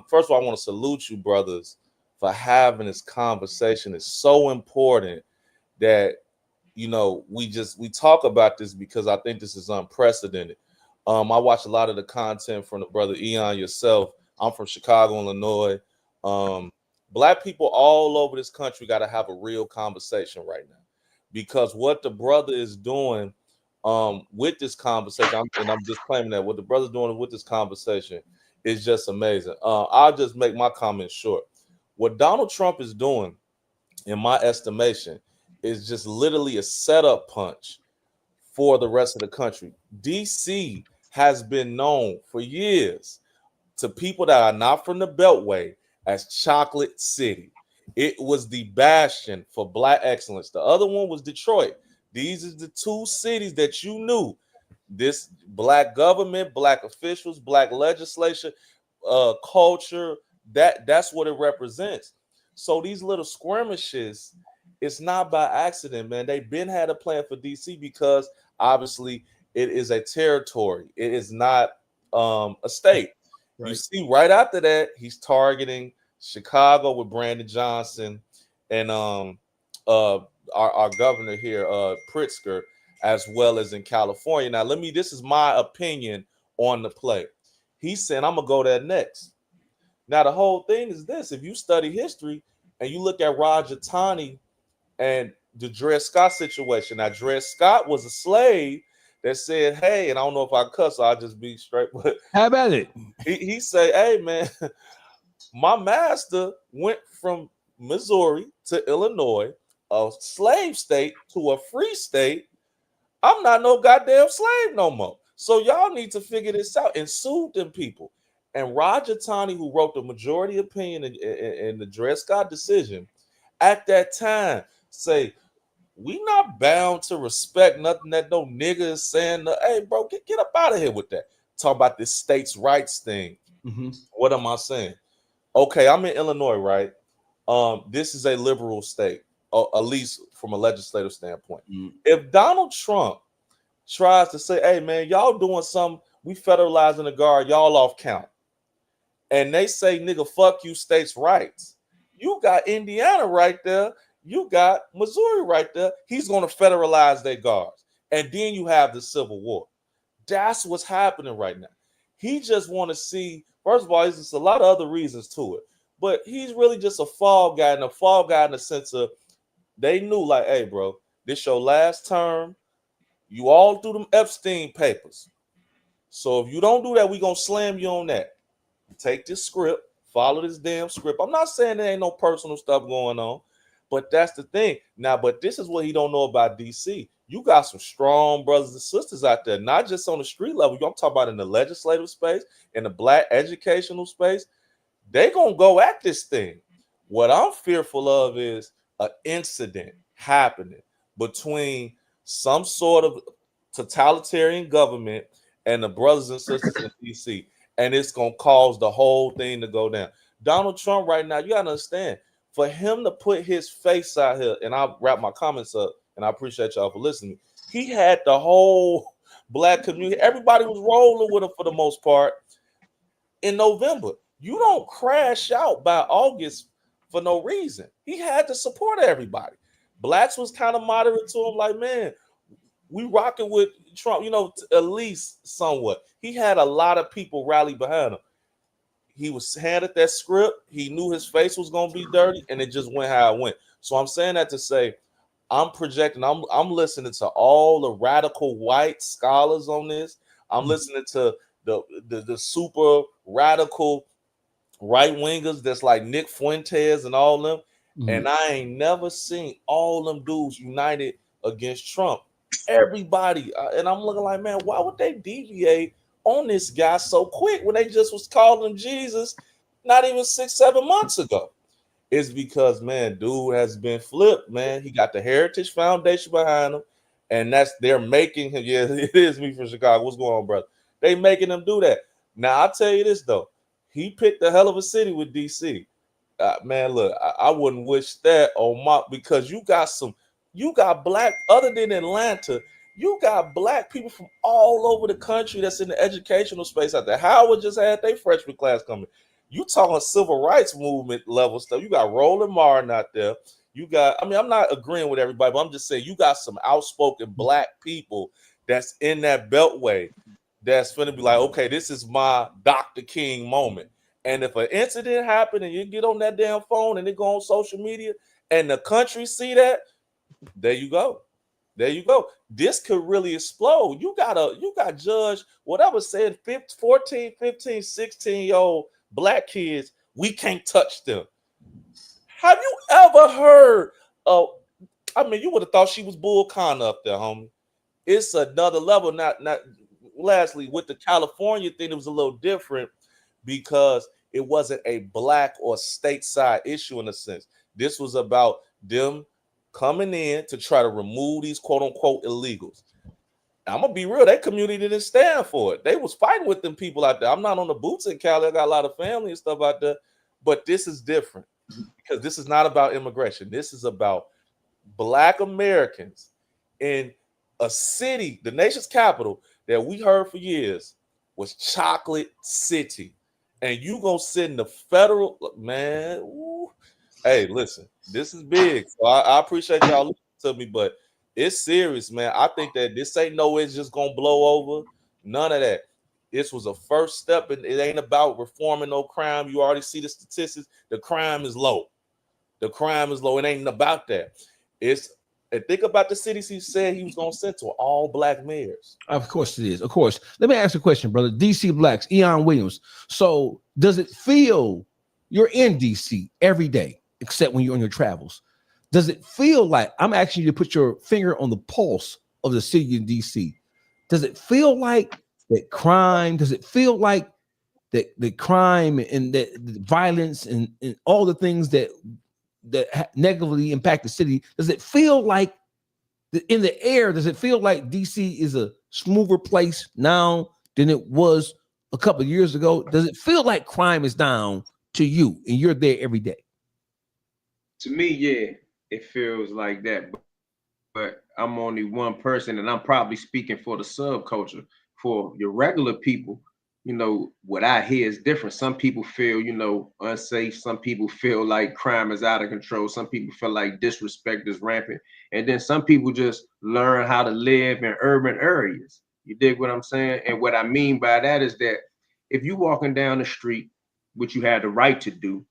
first of all, I want to salute you, brothers, for having this conversation. It's so important that we talk about this because I think this is unprecedented. I watch a lot of the content from the brother Eon yourself. I'm from Chicago, Illinois. Black people all over this country got to have a real conversation right now, because what the brother is doing with this conversation, and I'm just claiming that what the brother's doing with this conversation is just amazing. I'll just make my comments short. What Donald Trump is doing, in my estimation, is just literally a setup punch for the rest of the country. DC has been known for years to people that are not from the Beltway as Chocolate City. It was the bastion for Black excellence. The other one was Detroit. These are the two cities that you knew. This Black government, Black officials, Black legislation, culture, that's what it represents. So these little skirmishes, it's not by accident, man. They've been had a plan for DC because obviously it is a territory. It is not a state. Right. You see, right after that, he's targeting Chicago with Brandon Johnson and our governor here, Pritzker, as well as in California. Now, this is my opinion on the play. He said, I'm gonna go there next. Now, the whole thing is this: if you study history and you look at Roger Taney and the Dred Scott situation. Now, Dred Scott was a slave that said, hey, and I don't know if I cuss, so I'll just be straight, but how about it? He said, hey, man, my master went from Missouri to Illinois, a slave state, to a free state. I'm not no goddamn slave no more. So y'all need to figure this out, and sued them people. And Roger Taney, who wrote the majority opinion in the Dred Scott decision, at that time say, we not bound to respect nothing that no nigga is saying. Hey, bro, get up out of here with that. Talk about this states' rights thing. Mm-hmm. What am I saying? Okay, I'm in Illinois, right? This is a liberal state, at least from a legislative standpoint. Mm. If Donald Trump tries to say, hey man, y'all doing something, we federalizing the guard, y'all off count. And they say, nigga, fuck you, states' rights. You got Indiana right there. You got Missouri right there. He's going to federalize their guards. And then you have the Civil War. That's what's happening right now. He just want to see, first of all, there's just a lot of other reasons to it. But he's really just a fall guy, and a fall guy in the sense of they knew, like, hey, bro, this your last term. You all do them Epstein papers. So if you don't do that, we going to slam you on that. Take this script, follow this damn script. I'm not saying there ain't no personal stuff going on, but that's the thing. Now, but this is what he don't know about DC. You got some strong brothers and sisters out there, not just on the street level. I'm talking about in the legislative space, in the black educational space. They gonna go at this thing. What I'm fearful of is an incident happening between some sort of totalitarian government and the brothers and sisters in DC, and it's gonna cause the whole thing to go down. Donald Trump right now, you gotta understand, for him to put his face out here, and I'll wrap my comments up, and I appreciate y'all for listening. He had the whole black community, everybody was rolling with him for the most part in November. You don't crash out by August for no reason. He had to support everybody. Blacks was kind of moderate to him, like, man, we rocking with Trump, you know, at least somewhat. He had a lot of people rally behind him. He was handed that script. He knew his face was going to be dirty, and it just went how it went. So I'm saying that to say, I'm projecting, I'm listening to all the radical white scholars on this. I'm listening to the super radical right wingers that's like Nick Fuentes and all them. And I ain't never seen all them dudes united against Trump. Everybody, and I'm looking like, man, why would they deviate on this guy so quick when they just was calling him Jesus not even 6-7 months ago? It's because, man, dude has been flipped, man. He got the Heritage Foundation behind him, and they're making him. Yeah, it is me from Chicago. What's going on, brother? They making him do that. Now, I'll tell you this, though. He picked a hell of a city with DC. Man, look, I wouldn't wish that on my, because you got black, other than Atlanta, you got black people from all over the country that's in the educational space out there. Howard just had their freshman class coming. You talking civil rights movement level stuff. You got Roland Martin out there. You got, I mean, I'm not agreeing with everybody, but I'm just saying you got some outspoken black people that's in that beltway that's finna be like, okay, this is my Dr. King moment. And if an incident happened and you get on that damn phone and it go on social media and the country see that, there you go. There you go. This could really explode. You got judge, whatever said 14, 15, 16-year-old black kids, we can't touch them. Have you ever heard of, I mean, you would have thought she was Bull Connor up there, homie. It's another level. Not lastly, with the California thing, it was a little different because it wasn't a black or stateside issue in a sense. This was about them coming in to try to remove these quote unquote illegals. I'm gonna be real, that community didn't stand for it. They was fighting with them people out there. I'm not on the boots in Cali, I got a lot of family and stuff out there, but this is different because this is not about immigration. This is about black Americans in a city, the nation's capital, that we heard for years was Chocolate City. And you gonna sit in the federal, man. Ooh. Hey, listen, this is big. So I appreciate y'all listening to me, but it's serious, man. I think that this ain't no, it's just gonna blow over. None of that. This was a first step, and it ain't about reforming no crime. You already see the statistics. The crime is low. The crime is low. It ain't about that. It's, and think about the cities he said he was gonna send to all black mayors. Of course it is. Of course. Let me ask you a question, brother. DC Blacks, Eon Williams. So does it feel you're in DC every day, except when you're on your travels? Does it feel like, I'm asking you to put your finger on the pulse of the city of DC? Does it feel like that crime? Does it feel like that the crime and the violence and all the things that negatively impact the city? Does it feel like in the air? Does it feel like DC is a smoother place now than it was a couple of years ago? Does it feel like crime is down to you and you're there every day? To me, yeah, it feels like that. but I'm only one person, and I'm probably speaking for the subculture. For your regular people, what I hear is different. Some people feel, unsafe. Some people feel like crime is out of control. Some people feel like disrespect is rampant. And then some people just learn how to live in urban areas. You dig what I'm saying? And what I mean by that is that if you walking down the street, which you had the right to do,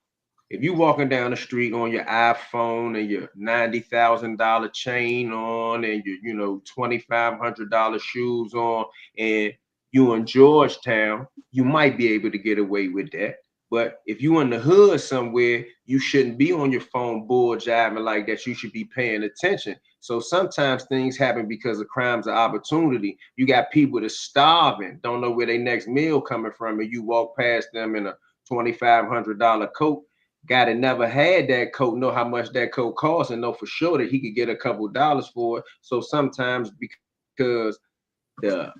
if you walking down the street on your iPhone and your $90,000 chain on and your, $2,500 shoes on, and you in Georgetown, you might be able to get away with that. But if you in the hood somewhere, you shouldn't be on your phone bull jiving like that. You should be paying attention. So sometimes things happen because of crimes of opportunity. You got people that's starving, don't know where their next meal coming from, and you walk past them in a $2,500 coat. Guy that never had that coat know how much that coat costs and know for sure that he could get a couple dollars for it. So sometimes because the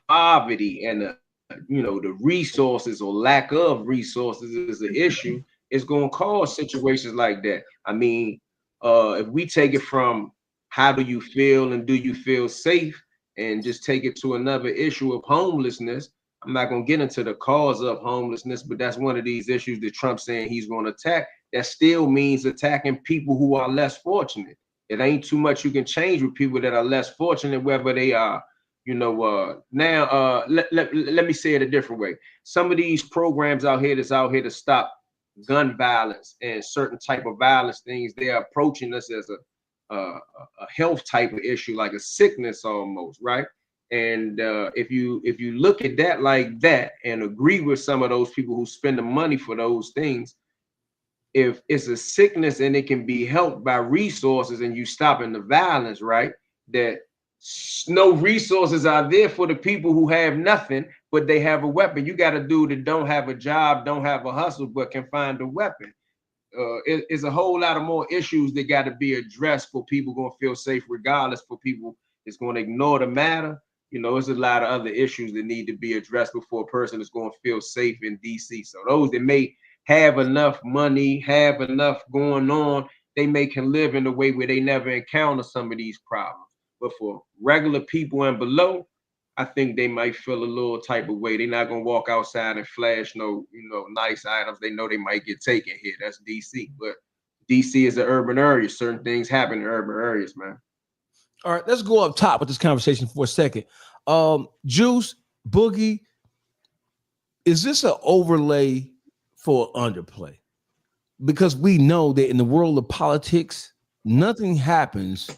poverty and the resources or lack of resources is an issue, it's going to cause situations like that. I mean, if we take it from how do you feel and do you feel safe, and just take it to another issue of homelessness, I'm not going to get into the cause of homelessness, but that's one of these issues that Trump's saying he's going to attack. That still means attacking people who are less fortunate. It ain't too much you can change with people that are less fortunate, whether they are, now let me say it a different way. Some of these programs out here that's out here to stop gun violence and certain type of violence things, they're approaching us as a health type of issue, like a sickness almost, right? And if you look at that like that and agree with some of those people who spend the money for those things, if it's a sickness and it can be helped by resources and you stopping the violence, right? That no resources are there for the people who have nothing, but they have a weapon. You got a dude that don't have a job, don't have a hustle, but can find a weapon. It's a whole lot of more issues that got to be addressed for people going to feel safe regardless. For people that's going to ignore the matter, there's a lot of other issues that need to be addressed before a person is going to feel safe in DC. So those that may have enough money, have enough going on, they may can live in a way where they never encounter some of these problems. But for regular people and below, I think they might feel a little type of way. They're not gonna walk outside and flash nice items. They know they might get taken here. That's DC. But DC is an urban area. Certain things happen in urban areas, man. All right, let's go up top with this conversation for a second. Juice, Boogie, is this an overlay for underplay? Because we know that in the world of politics, nothing happens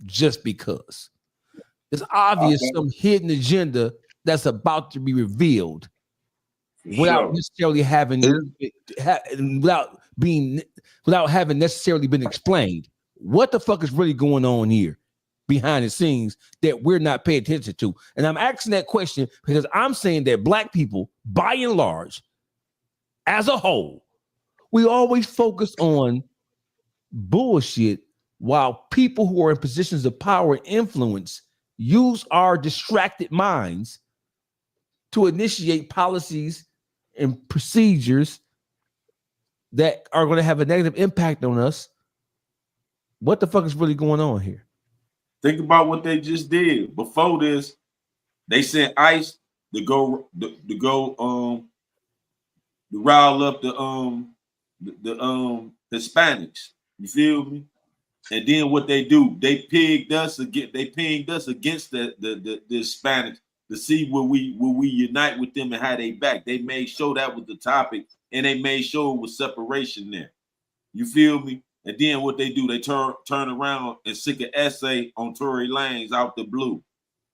just because. It's obvious some hidden agenda that's about to be revealed without necessarily having without having necessarily been explained. What the fuck is really going on here behind the scenes that we're not paying attention to? And I'm asking that question because I'm saying that Black people, by and large, as a whole, we always focus on bullshit while people who are in positions of power and influence use our distracted minds to initiate policies and procedures that are going to have a negative impact on us. What the fuck is really going on here? Think about what they just did. Before this, they sent ICE to go rile up the Hispanics. You feel me? And then what they do, they pinged us against the Hispanics to see where we unite with them and how they back. They made sure that was the topic, and they made sure it was separation there. You feel me? And then what they do, they turn around and stick an essay on Tory Lanez out the blue.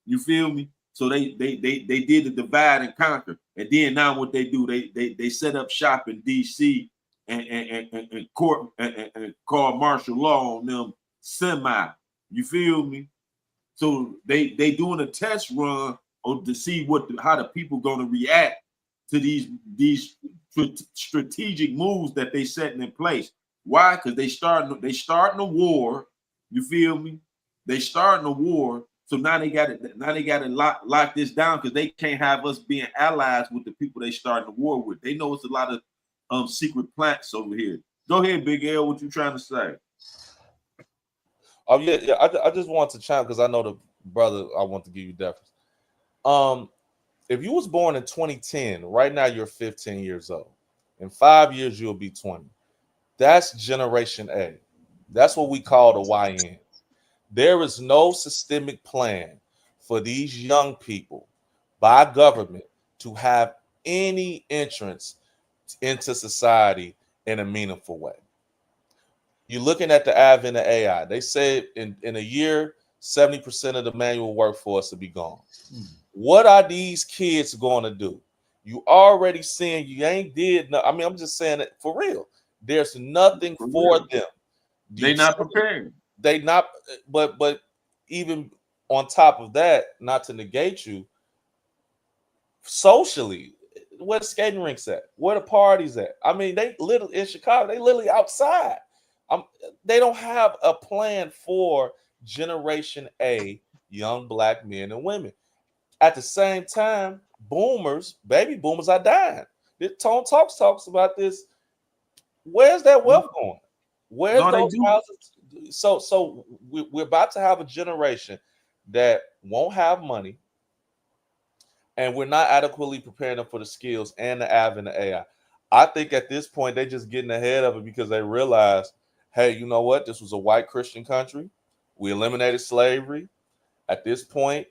You feel me? So they did the divide and conquer. And then now what they do, they set up shop in DC and court and call martial law on them semi. You feel me? So they doing a test run to see how the people gonna react to these strategic moves that they setting in place. Why? Because they starting a war. You feel me? They starting a war. So now they got to lock this down because they can't have us being allies with the people they starting a war with. They know it's a lot of secret plans over here. Go ahead, Big L. What you trying to say? Oh yeah. I just want to chime because I know the brother. I want to give you deference. If you was born in 2010, right now you're 15 years old. In 5 years you'll be 20. That's Generation A. That's what we call the YN. There is no systemic plan for these young people by government to have any entrance into society in a meaningful way. You're looking at the advent of AI. They say in a year, 70% of the manual workforce will be gone. What are these kids going to do? You already seeing you ain't did no. I mean, I'm just saying it for real. There's nothing for them. They not prepared. They not, but even on top of that, not to negate you, socially, where the skating rinks at, where the parties at. I mean, they literally in Chicago, they literally outside. They don't have a plan for Generation A young black men and women. At the same time, baby boomers are dying. Tone talks about this. Where's that wealth going? Where's those houses? So we're about to have a generation that won't have money, and we're not adequately preparing them for the skills and the advent of AI. I think at this point they're just getting ahead of it because they realize, hey, you know what? This was a white Christian country. We eliminated slavery. At this point,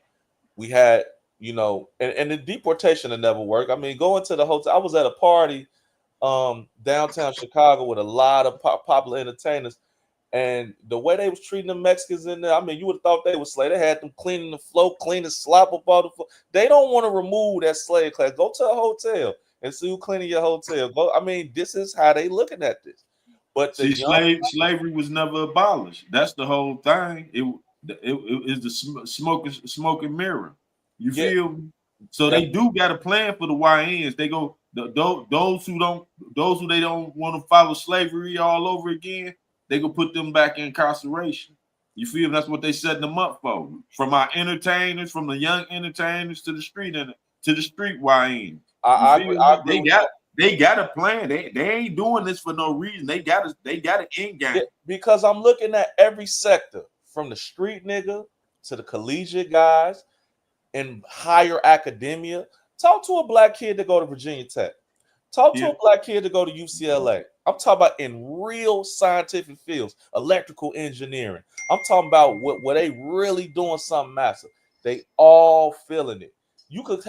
we had, and the deportation will never work. I mean, going to the hotel. I was at a party downtown Chicago with a lot of popular entertainers, and the way they was treating the Mexicans in there, I mean, you would have thought they were slave. They had them cleaning the floor, cleaning slop up all the floor. They don't want to remove that slave class. Go to a hotel and see who cleaning your hotel. I mean, this is how they looking at this. But slavery was never abolished. That's the whole thing. It is the smoking mirror. You feel me? So they do got a plan for the YNs. They go those who they don't want to follow slavery all over again. They go put them back in incarceration. You feel me? That's what they setting them up for. From our entertainers, from the young entertainers to the street YNs. I agree. They got a plan. They ain't doing this for no reason. They got an end game. Because I'm looking at every sector, from the street nigga to the collegiate guys in higher academia. Talk to a black kid to go to Virginia Tech. Talk to a black kid to go to UCLA. I'm talking about in real scientific fields, electrical engineering. I'm talking about where they really doing something massive. They all feeling it. You could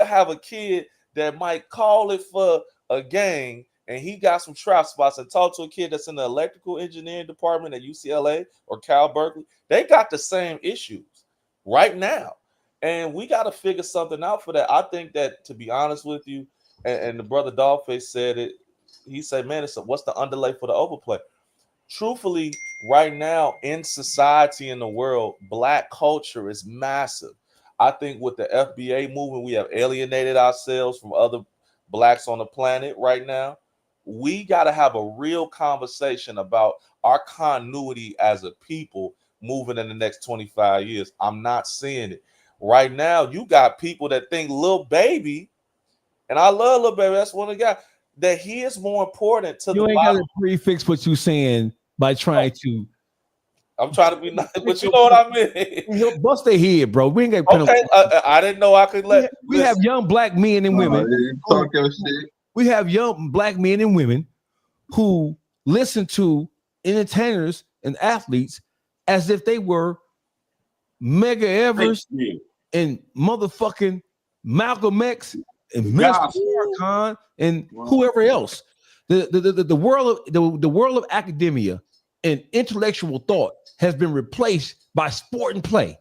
have a kid that might call it for a gang and he got some trap spots, and talk to a kid that's in the electrical engineering department at UCLA or Cal Berkeley. They got the same issues right now. And we got to figure something out for that. I think that, to be honest with you, and the brother Dollface said it, he said, man, what's the underlay for the overplay? Truthfully, right now in society, in the world, black culture is massive. I think with the FBA movement, we have alienated ourselves from other blacks on the planet right now. We got to have a real conversation about our continuity as a people moving in the next 25 years. I'm not seeing it. Right now, you got people that think Lil Baby, and I love Lil Baby, that's one of the guys, that he is more important to you ain't got to prefix what you saying by trying to. I'm trying to be nice, but you know what I mean. He'll bust their head, bro. We ain't got I didn't know I could let. We have young black men and women. Talk your shit. We have young black men and women who listen to entertainers and athletes as if they were Mega Evers and motherfucking Malcolm X and Mr. Farrakhan and whoever else. The world of academia and intellectual thought has been replaced by sport and play.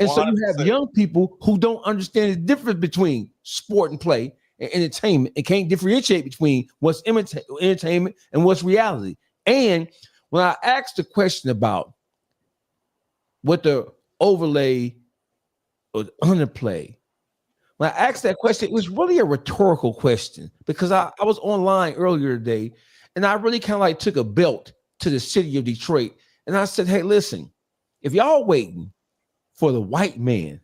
And 100%. So you have young people who don't understand the difference between sport and play and entertainment and can't differentiate between what's entertainment and what's reality. And when I asked the question about what the overlay or underplay, when I asked that question, it was really a rhetorical question because I was online earlier today and I really kind of like took a belt to the city of Detroit. And I said, hey, listen, if y'all waiting for the white man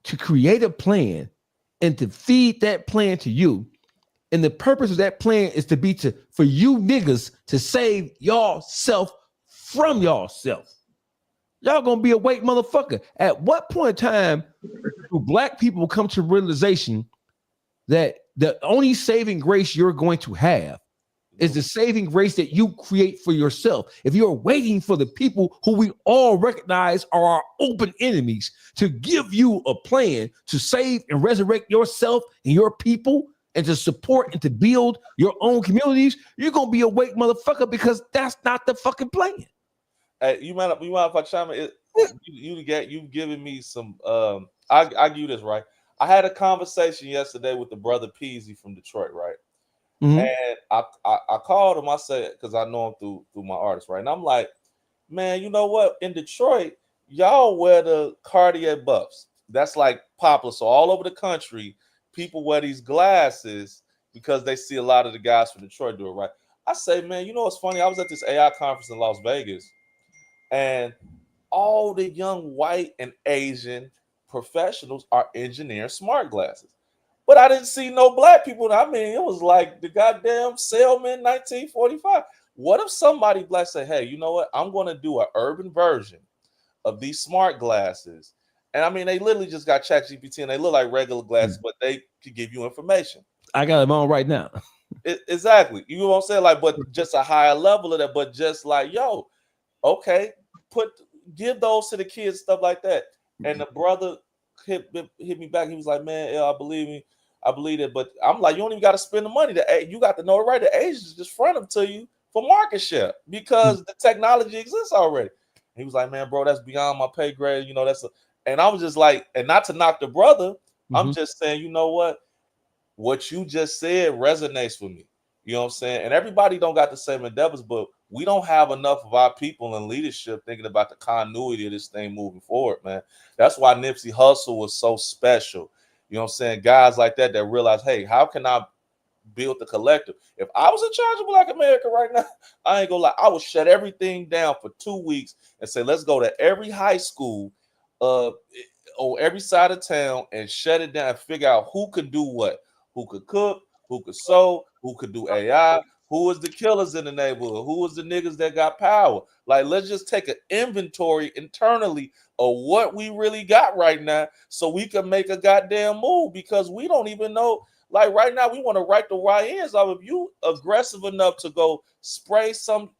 to create a plan and to feed that plan to you, and the purpose of that plan is to be for you niggas to save yourself from yourself. Y'all gonna be awake, motherfucker. At what point in time do black people come to realization that the only saving grace you're going to have is the saving grace that you create for yourself? If you're waiting for the people who we all recognize are our open enemies to give you a plan to save and resurrect yourself and your people and to support and to build your own communities, you're gonna be awake, motherfucker, because that's not the fucking plan. Hey, you mind if I chime in? You've given me some. I give you this, right. I had a conversation yesterday with the brother Peasy from Detroit, right. Mhm. And I called him. I said, because I know him through my artist, right. And I'm like, man, you know what? In Detroit, y'all wear the Cartier buffs. That's like popular. So all over the country, people wear these glasses because they see a lot of the guys from Detroit do it, right. I say, man, you know what's funny? I was at this AI conference in Las Vegas, and all the young white and Asian professionals are engineering smart glasses. But I didn't see no black people. I mean, it was like the goddamn salesman 1945. What if somebody black say, hey, you know what? I'm going to do an urban version of these smart glasses. And I mean, they literally just got ChatGPT and they look like regular glasses, but they could give you information. I got them on right now. Exactly. You know what I'm saying? Like, but just a higher level of that, but just like, yo, okay, give those to the kids, stuff like that. And the brother hit me back. He was like, man, I believe it. But I'm like, you don't even got to spend the money. You got to know it right. The agents just front them to you for market share because the technology exists already. He was like, man, bro, that's beyond my pay grade. You know, and I was just like, and not to knock the brother, I'm just saying, you know what you just said resonates with me. You know what I'm saying? And everybody don't got the same endeavors, but we don't have enough of our people in leadership thinking about the continuity of this thing moving forward, man. That's why Nipsey Hussle was so special. You know what I'm saying? Guys like that realize, hey, how can I build the collective? If I was in charge of Black America right now, I ain't gonna lie, I would shut everything down for 2 weeks and say, let's go to every high school on every side of town and shut it down and figure out who could do what, who could cook, who could sew, who could do AI, who was the killers in the neighborhood, who was the niggas that got power. Like, let's just take an inventory internally of what we really got right now so we can make a goddamn move, because we don't even know. Like, right now, we want to write the YNs off. If you aggressive enough to go spray some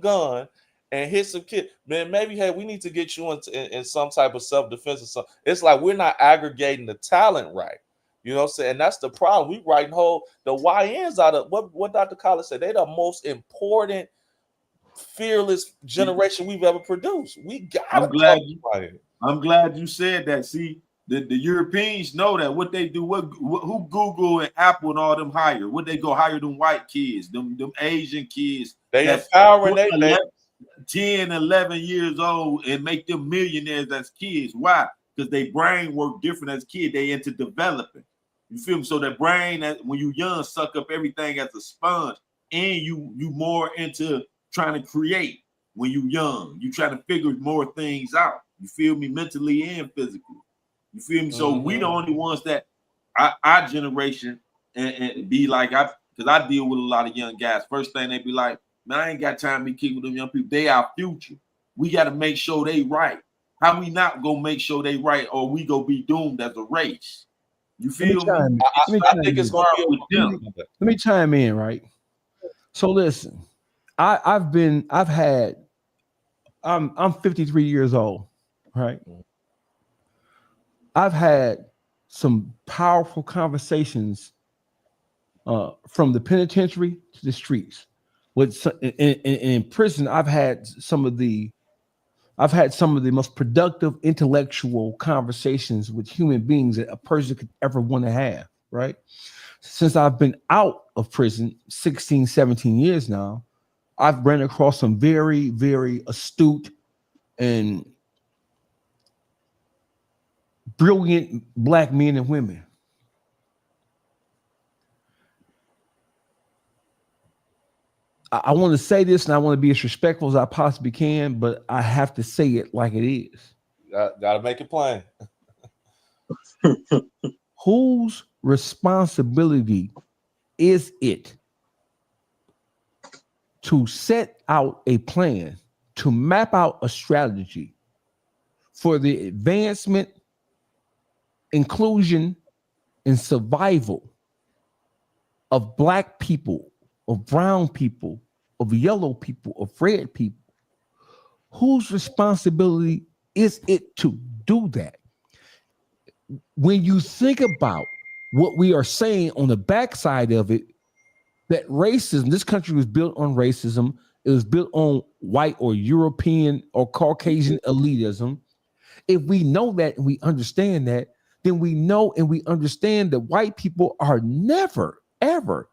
gun and hit some kid, man, maybe, hey, we need to get you in some type of self-defense or something. It's like we're not aggregating the talent right. You know what I'm saying? And that's the problem. We writing the YNs out of what Dr. Collins said. They're the most important, fearless generation we've ever produced. We got. I'm glad you said that. See, the Europeans know that what they do. Who Google and Apple and all them hire? What they go hire them white kids, them Asian kids. They empowering 10, 11 years old and make them millionaires as kids. Why? Because they brain work different as kids. They into developing. You feel me? So that brain, that when you young, suck up everything as a sponge, and you more into trying to create when you young. You trying to figure more things out. You feel me? Mentally and physically. You feel me? So we the only ones that our generation and be like, because I deal with a lot of young guys. First thing they be like, man, I ain't got time to be kicking with them young people. They our future. We got to make sure they right. How we not gonna make sure they right, or we go be doomed as a race? You feel me? I think it's gonna be with them. Let me chime in, right? So listen, I'm 53 years old, right? I've had some powerful conversations from the penitentiary to the streets. In prison, I've had some of the most productive intellectual conversations with human beings that a person could ever want to have, right? Since I've been out of prison 16, 17 years now, I've ran across some very, very astute and brilliant Black men and women. I want to say this, and I want to be as respectful as I possibly can, but I have to say it like it is. Gotta make it plain. Whose responsibility is it to set out a plan, to map out a strategy, for the advancement, inclusion, and survival of Black people, of brown people, of yellow people, of red people. Whose responsibility is it to do that? When you think about what we are saying on the backside of it, that racism, this country was built on racism. It was built on white or European or Caucasian elitism. If we know that and we understand that, then we know and we understand that white people are never, ever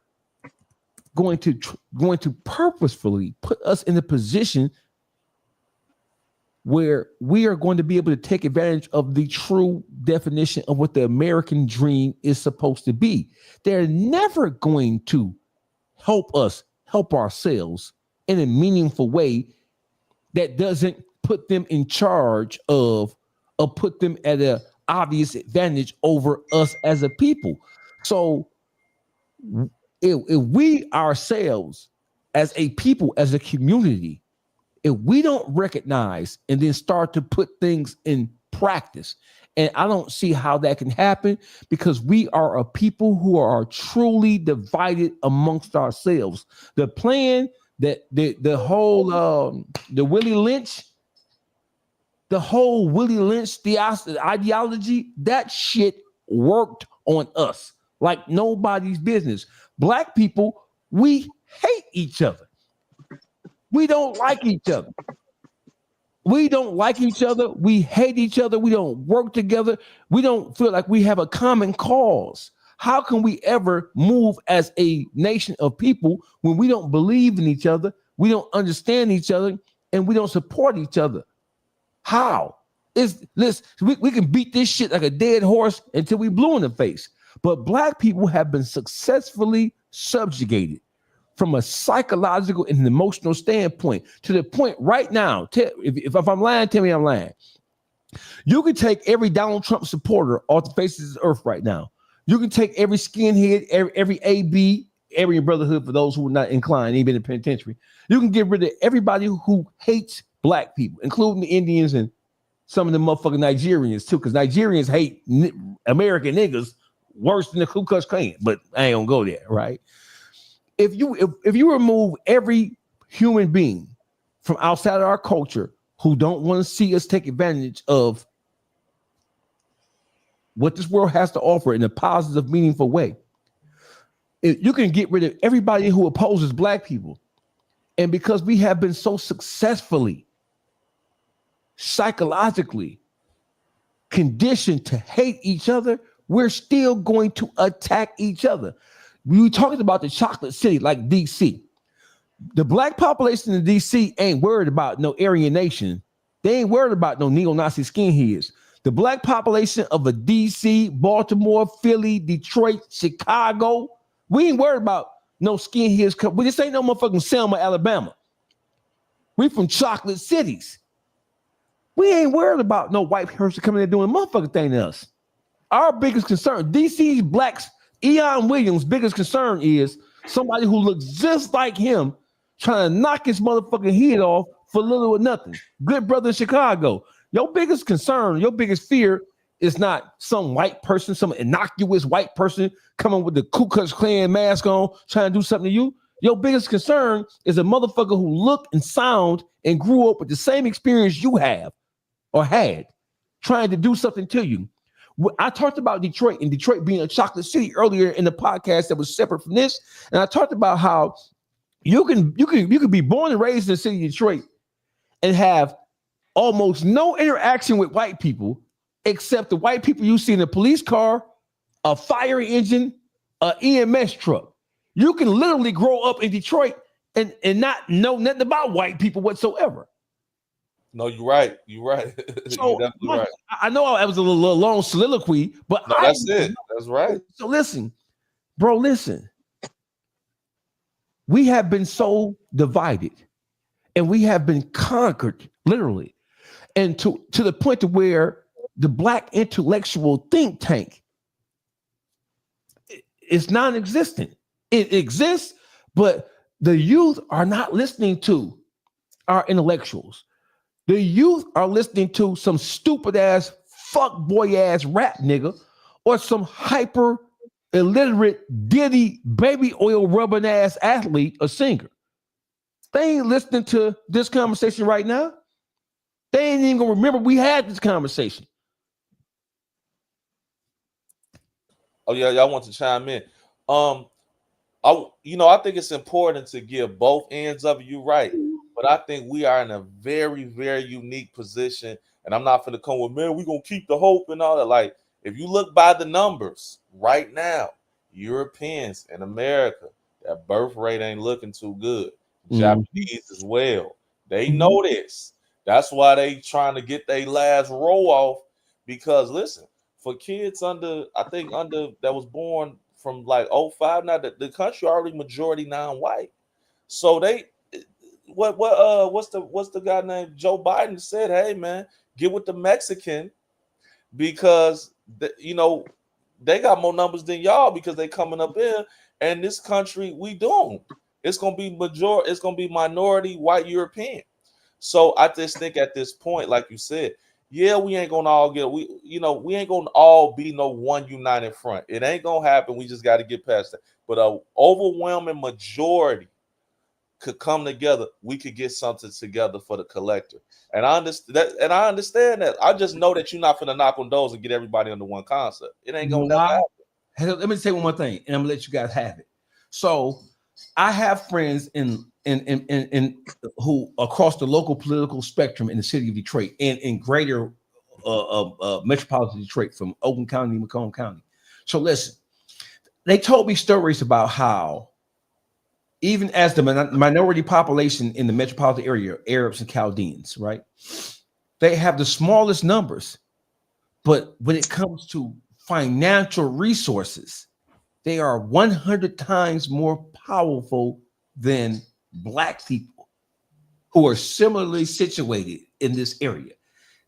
going to purposefully put us in a position where we are going to be able to take advantage of the true definition of what the American dream is supposed to be. They're never going to help us help ourselves in a meaningful way that doesn't put them in charge of or put them at an obvious advantage over us as a people. So if we ourselves as a people, as a community, if we don't recognize and then start to put things in practice, and I don't see how that can happen because we are a people who are truly divided amongst ourselves. The plan that the whole the Willie Lynch, the ideology, that shit worked on us like nobody's business. Black people, we hate each other. We don't like each other. We don't like each other. We hate each other. We don't work together. We don't feel like we have a common cause. How can we ever move as a nation of people when we don't believe in each other, we don't understand each other, and we don't support each other? How? We can beat this shit like a dead horse until we blue in the face. But Black people have been successfully subjugated from a psychological and emotional standpoint to the point right now. If I'm lying, tell me I'm lying. You can take every Donald Trump supporter off the face of this earth right now. You can take every skinhead, every AB, every brotherhood for those who are not inclined, even in the penitentiary. You can get rid of everybody who hates Black people, including the Indians and some of the motherfucking Nigerians too, because Nigerians hate American niggas worse than the Ku Klux Klan. But I ain't gonna go there, right? If you remove every human being from outside of our culture who don't want to see us take advantage of what this world has to offer in a positive, meaningful way, you can get rid of everybody who opposes Black people. And because we have been so successfully, psychologically conditioned to hate each other, we're still going to attack each other. We talked about the chocolate city like DC. The Black population in DC ain't worried about no Aryan nation. They ain't worried about no neo-Nazi skinheads. The Black population of a DC, Baltimore, Philly, Detroit, Chicago, we ain't worried about no skinheads. We just ain't no motherfucking Selma, Alabama. We from chocolate cities. We ain't worried about no white person coming in doing a motherfucking thing to us. Our biggest concern, DC's Blacks, Eon Williams' biggest concern is somebody who looks just like him trying to knock his motherfucking head off for little or nothing. Good brother in Chicago. Your biggest concern, your biggest fear is not some white person, some innocuous white person coming with the Ku Klux Klan mask on trying to do something to you. Your biggest concern is a motherfucker who look and sound and grew up with the same experience you have or had trying to do something to you. I talked about Detroit and Detroit being a chocolate city earlier in the podcast that was separate from this. And I talked about how you can be born and raised in the city of Detroit and have almost no interaction with white people except the white people you see in a police car, a fire engine, an EMS truck. You can literally grow up in Detroit and not know nothing about white people whatsoever. No, you're right. You're right. So, you're definitely right. I know I was a little long soliloquy, but no, that's it. That's right. So listen, bro, listen. We have been so divided and we have been conquered, literally, and to the point to where the Black intellectual think tank is non-existent. It exists, but the youth are not listening to our intellectuals. The youth are listening to some stupid ass fuck boy ass rap nigga or some hyper illiterate Diddy baby oil rubbing ass athlete or singer. They ain't listening to this conversation right now. They ain't even gonna remember we had this conversation. Oh yeah, y'all want to chime in. I think it's important to give both ends of it. You right, but I think we are in a very, very unique position. And I'm not gonna come with, man, we're gonna keep the hope and all that. Like, if you look by the numbers right now, Europeans in America, that birth rate ain't looking too good. Japanese as well. They know this. That's why they trying to get their last roll off. Because listen, for kids under that was born from like 05 now, the country already majority non-white. So they what's the guy named Joe Biden said, hey man, get with the Mexican because they got more numbers than y'all because they coming up here, and this country we doomed. It's gonna be minority white European. So I just think at this point, like you said, yeah, we ain't gonna all we ain't gonna all be no one united front. It ain't gonna happen. We just got to get past that. But a overwhelming majority could come together. We could get something together for the collector. And I understand that. I just know that you're not gonna knock on doors and get everybody under one concept. It ain't gonna never happen. Let me say one more thing, and I'm gonna let you guys have it. So I have friends in who across the local political spectrum in the city of Detroit and in greater metropolitan Detroit, from Oakland County, Macomb County. So listen, they told me stories about how even as the minority population in the metropolitan area, Arabs and Chaldeans, right? They have the smallest numbers, but when it comes to financial resources, they are 100 times more powerful than Black people who are similarly situated in this area.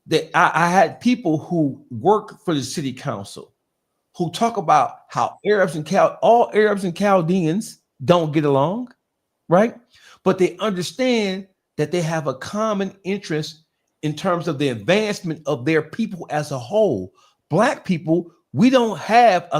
That I had people who work for the city council who talk about how all Arabs and Chaldeans don't get along, right? But they understand that they have a common interest in terms of the advancement of their people as a whole. Black people, we don't have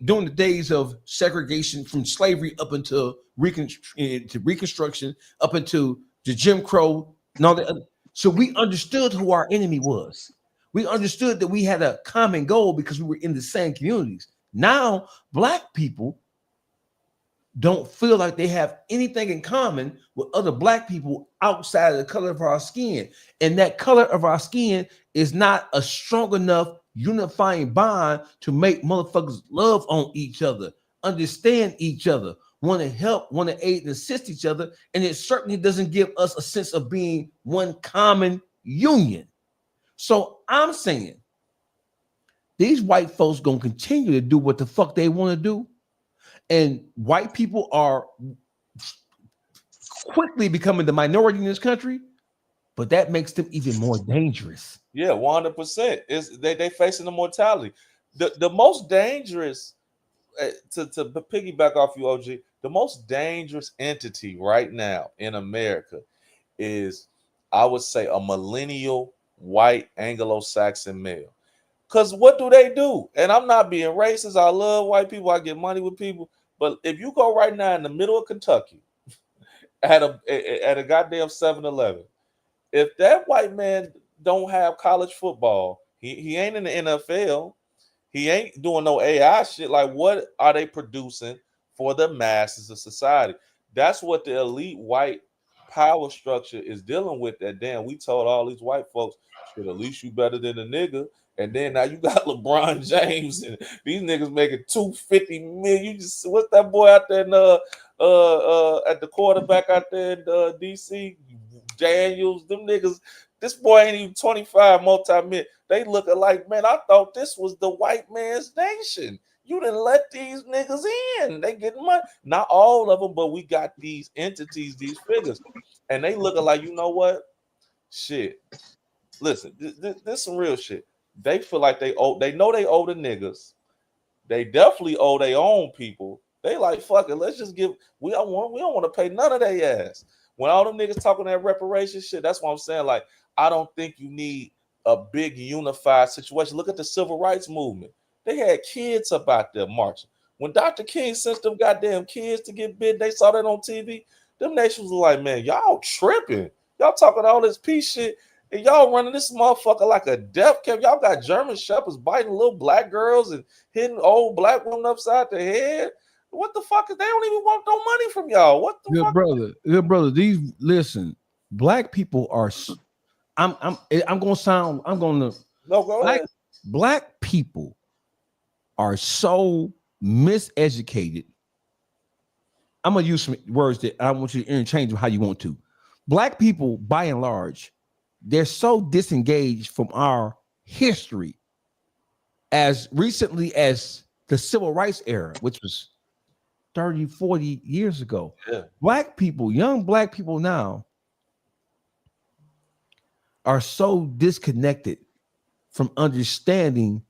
during the days of segregation from slavery up until Reconstruction, up into the Jim Crow and all that. So we understood who our enemy was. We understood that we had a common goal because we were in the same communities. Now, Black people don't feel like they have anything in common with other Black people outside of the color of our skin. And that color of our skin is not a strong enough unifying bond to make motherfuckers love on each other, understand each other, want to help, want to aid and assist each other. And it certainly doesn't give us a sense of being one common union. So I'm saying these white folks gonna continue to do what the fuck they want to do. And white people are quickly becoming the minority in this country, but that makes them even more dangerous. Yeah, 100%. They facing the mortality. The most dangerous, to piggyback off you, OG, the most dangerous entity right now in America is, I would say, a millennial white Anglo-Saxon male. Because what do? And I'm not being racist. I love white people. I get money with people. But if you go right now in the middle of Kentucky at a goddamn 7-Eleven, if that white man don't have college football, he ain't in the NFL, he ain't doing no AI shit. Like, what are they producing for the masses of society? That's what the elite white power structure is dealing with. That damn, we told all these white folks, shit, at least you better than a nigga. And then now you got LeBron James and these niggas making $250 million. You just, what's that boy out there in at the quarterback out there in DC, Daniels, them niggas. This boy ain't even 25 multi-million. They looking like, man, I thought this was the white man's nation. You didn't let these niggas in. They getting money. Not all of them, but we got these entities, these figures. And they looking like, you know what? Shit. Listen, this some real shit. They feel like they know they owe the niggas. They definitely owe their own people. They like, fuck it, let's just give, we don't want to pay none of their ass. When all them niggas talking that reparation shit, that's what I'm saying. Like, I don't think you need a big unified situation. Look at the civil rights movement. They had kids up out there marching. When Dr. King sent them goddamn kids to get bit, they saw that on TV. Them nations were like, man, y'all tripping. Y'all talking all this peace shit, and y'all running this motherfucker like a death camp. Y'all got German shepherds biting little black girls and hitting old black women upside the head. What the fuck? They don't even want no money from y'all. What the fuck? Good brother. Listen, black people are. I'm gonna. No, go ahead. Black people are so miseducated. I'm gonna use some words that I want you to interchange them how you want to. Black people, by and large, they're so disengaged from our history. As recently as the civil rights era, which was 30, 40 years ago. Yeah. Black people, young black people now are so disconnected from understanding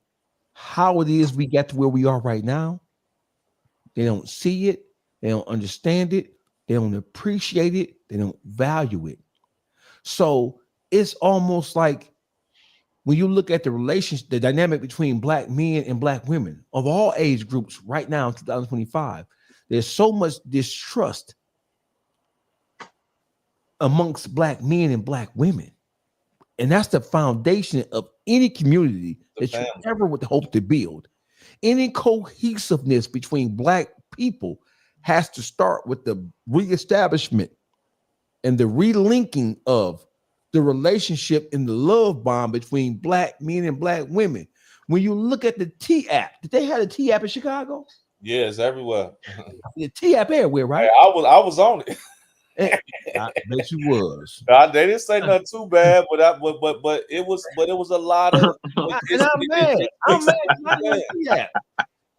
how it is we got to where we are right now. They don't see it. They don't understand it. They don't appreciate it. They don't value it. So it's almost like when you look at the relationship, the dynamic between black men and black women of all age groups right now in 2025, there's so much distrust amongst black men and black women. And that's the foundation of any community that you ever would hope to build. Any cohesiveness between black people has to start with the reestablishment and the relinking of the relationship and the love bond between black men and black women. When you look at the T-app, did they have a T-app in Chicago? Yeah, it's everywhere. The T-app everywhere, right? Hey, I was on it. I bet you was. They didn't say nothing too bad, but it was a lot of. And I'm mad.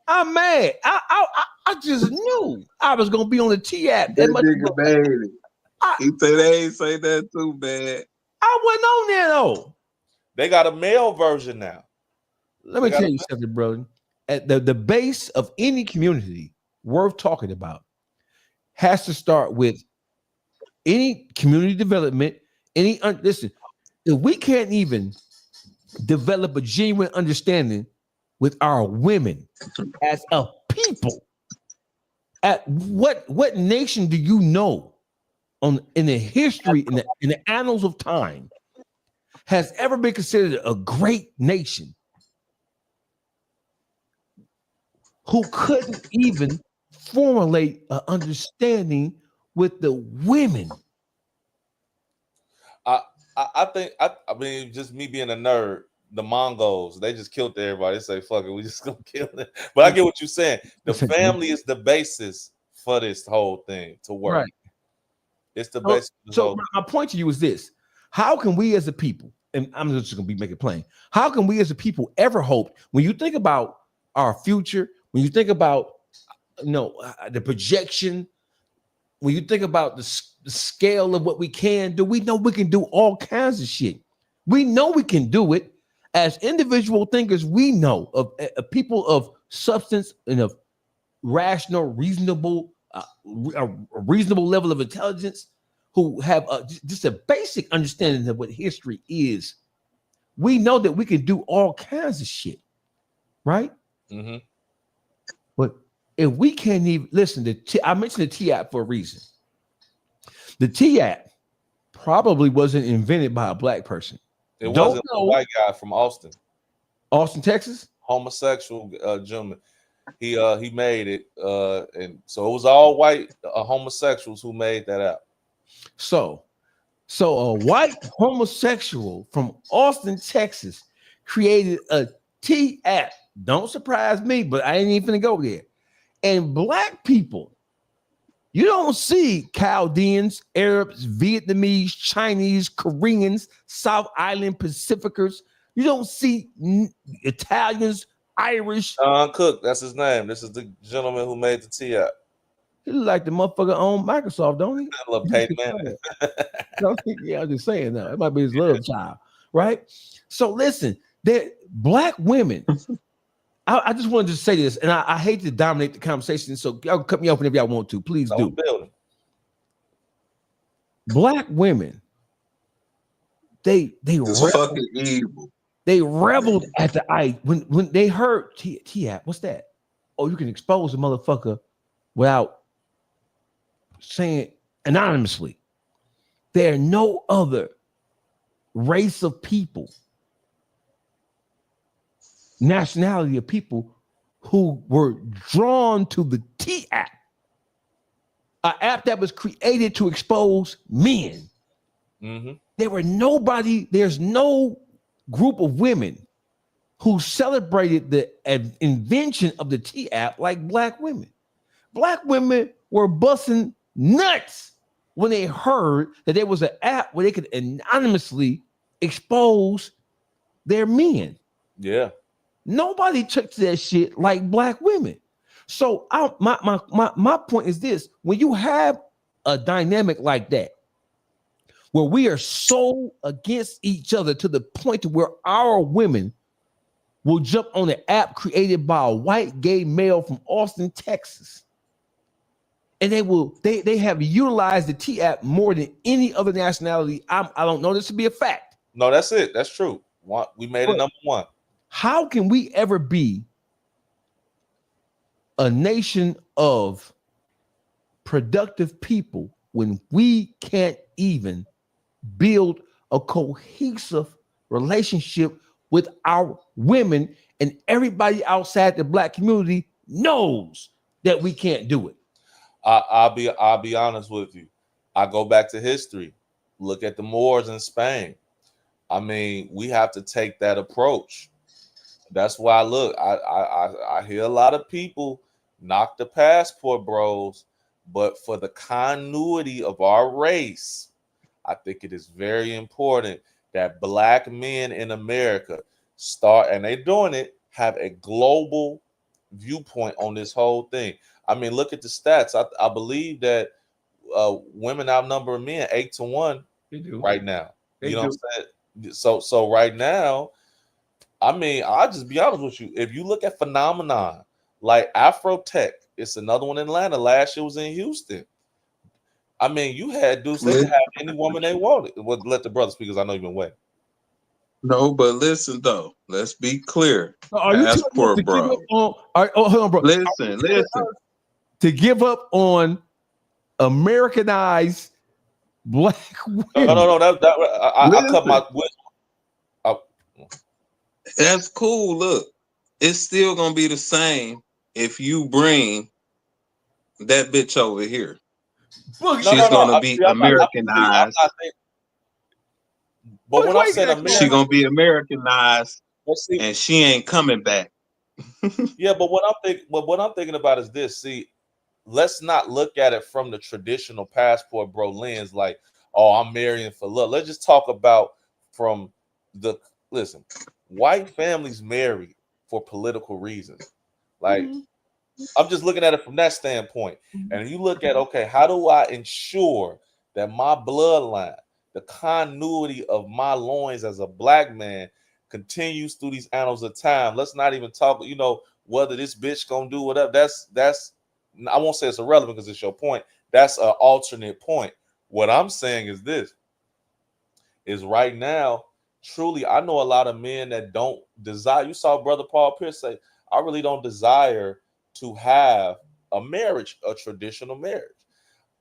I'm mad. I just knew I was gonna be on the T-app. That nigga baby. He said they ain't say that too bad. I wasn't on there though. They got a male version now. Let me tell you something, brother. At the base of any community worth talking about has to start with any community development. Listen, if we can't even develop a genuine understanding with our women as a people, at what nation do you know in the history, in the annals of time, has ever been considered a great nation who couldn't even formulate an understanding with the women? I mean, just me being a nerd, the Mongols, they just killed everybody. They say, fuck it, we just gonna kill it. But I get what you're saying. The family is the basis for this whole thing to work. Right. It's the basis. So my point to you is this: how can we as a people, and I'm just gonna make it plain, how can we as a people ever hope, when you think about our future, when you think about the projection, when you think about the scale of what we can do, we know we can do all kinds of shit. We know we can do it. As individual thinkers, we know of people of substance and of rational, reasonable, a reasonable level of intelligence who have just a basic understanding of what history is. We know that we can do all kinds of shit, right? Mm-hmm. But if we can't even listen to, I mentioned the T-app for a reason. The T-app probably wasn't invented by a black person. It wasn't a white guy from Austin, Texas, homosexual gentleman. He made it, and so it was all white homosexuals who made that app. So a white homosexual from Austin, Texas, created a T-app. Don't surprise me, but I ain't even gonna go there. And black people, you don't see Chaldeans, Arabs, Vietnamese, Chinese, Koreans, South Island Pacificers. You don't see Italians, Irish. Cook, that's his name. This is the gentleman who made the T-app. He look like the motherfucker on Microsoft, don't he? I love Peyton Manning. Yeah, I'm just saying that. It might be his love child, right? So listen, black women. I just wanted to say this, and I hate to dominate the conversation, so y'all cut me off whenever y'all want to. Please do. Black women, they It's fucking evil. they reveled at the when they heard T-App. What's that? Oh, you can expose a motherfucker without saying anonymously. There are no other race of people, nationality of people who were drawn to the T-App, an app that was created to expose men. Mm-hmm. There's no group of women who celebrated the invention of the T-App like Black women. Black women were busting nuts when they heard that there was an app where they could anonymously expose their men. Yeah. Nobody took to that shit like Black women. So my point is this: when you have a dynamic like that, where we are so against each other to the point to where our women will jump on an app created by a white gay male from Austin, Texas, and they have utilized the T app more than any other nationality. I don't know this to be a fact. No, that's it. That's true. We made it number one. How can we ever be a nation of productive people when we can't even build a cohesive relationship with our women, and everybody outside the Black community knows that we can't do it? I'll be honest with you. I go back to history. Look at the Moors in Spain. I mean, we have to take that approach. That's why I hear a lot of people knock the passport bros, but for the continuity of our race, I think it is very important that Black men in America start, and they're doing it, have a global viewpoint on this whole thing. I mean, look at the stats. I believe that women outnumber men 8-1 right now. You know what I'm saying? So right now, I mean, I'll just be honest with you. If you look at phenomenon like Afrotech, it's another one in Atlanta. Last year was in Houston. I mean, you had dudes they could have any woman they wanted. Well, let the brother speak, because I know you've been waiting. No, but listen though. Let's be clear. Are you Passport bro. hold on, bro. Listen. To give up on Americanized Black women. No. I cut my. That's cool. Look, it's still gonna be the same if you bring that bitch over here. She's gonna be Americanized. But when I said American, she's gonna be Americanized, and she ain't coming back. Yeah, but what I'm thinking about is this. See, let's not look at it from the traditional passport bro lens, like, oh, I'm marrying for love. Let's just talk about from the listen. White families marry for political reasons. Like, I'm just looking at it from that standpoint. And you look at, okay, how do I ensure that my bloodline, the continuity of my loins as a Black man, continues through these annals of time? Let's not even talk, whether this bitch gonna do whatever. That's I won't say it's irrelevant because it's your point. That's an alternate point. What I'm saying is this: is right now, truly, I know a lot of men that don't desire. You saw Brother Paul Pierce say, I really don't desire to have a marriage, a traditional marriage.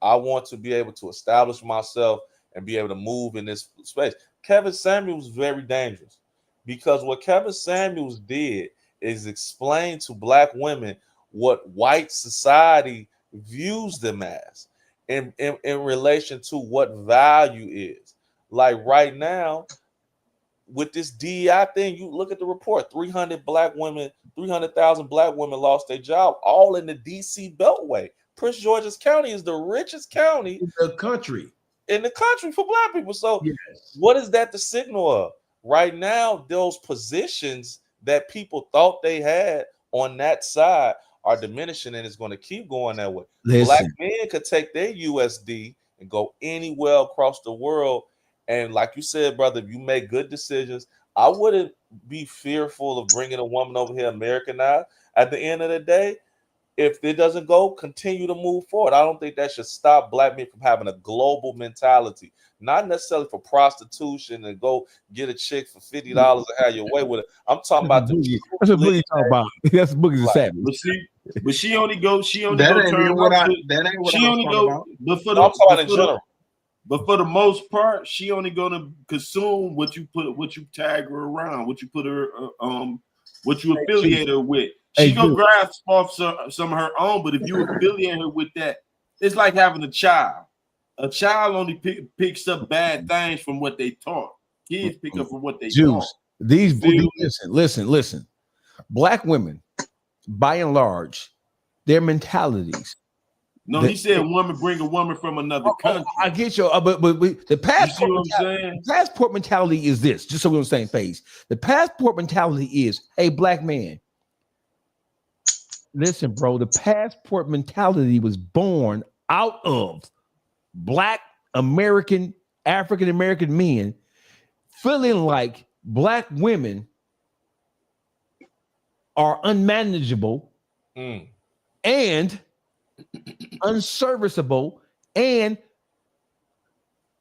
I want to be able to establish myself and be able to move in this space. Kevin Samuels was very dangerous, because what Kevin Samuels did is explain to Black women what white society views them as in relation to what value is. Like right now, with this DEI thing, you look at the report, 300,000 Black women lost their job, all in the DC Beltway. Prince George's County is the richest county in the country for Black people. So yes. What is that the signal of? Right now, those positions that people thought they had on that side are diminishing, and it's going to keep going that way. Listen. Black men could take their USD and go anywhere across the world. And like you said, brother, if you make good decisions, I wouldn't be fearful of bringing a woman over here Americanized. At the end of the day, if it doesn't go, continue to move forward. I don't think that should stop black men from having a global mentality, not necessarily for prostitution and go get a chick for $50 and have your way with it. I'm talking about the That's what Boogie talk about. That's Boogie's a savage. But she only go That turn ain't even up what I. to, That ain't what she I was only talking go about. but for No, I'm talking about in general. But for the most part, she only gonna consume what you tag her around, what you put her what you affiliate her with. She gonna grasp off some of her own, but if you affiliate her with that, it's like having a child. A child only picks up bad things from what they taught. Kids pick up from what they taught. Listen. Black women, by and large, their mentalities. No, he said woman bring a woman from another country. I get you, but the passport mentality is this, just so we're on the same page. The passport mentality is, hey, black man, listen, bro, the passport mentality was born out of black American, African American men feeling like black women are unmanageable and unserviceable and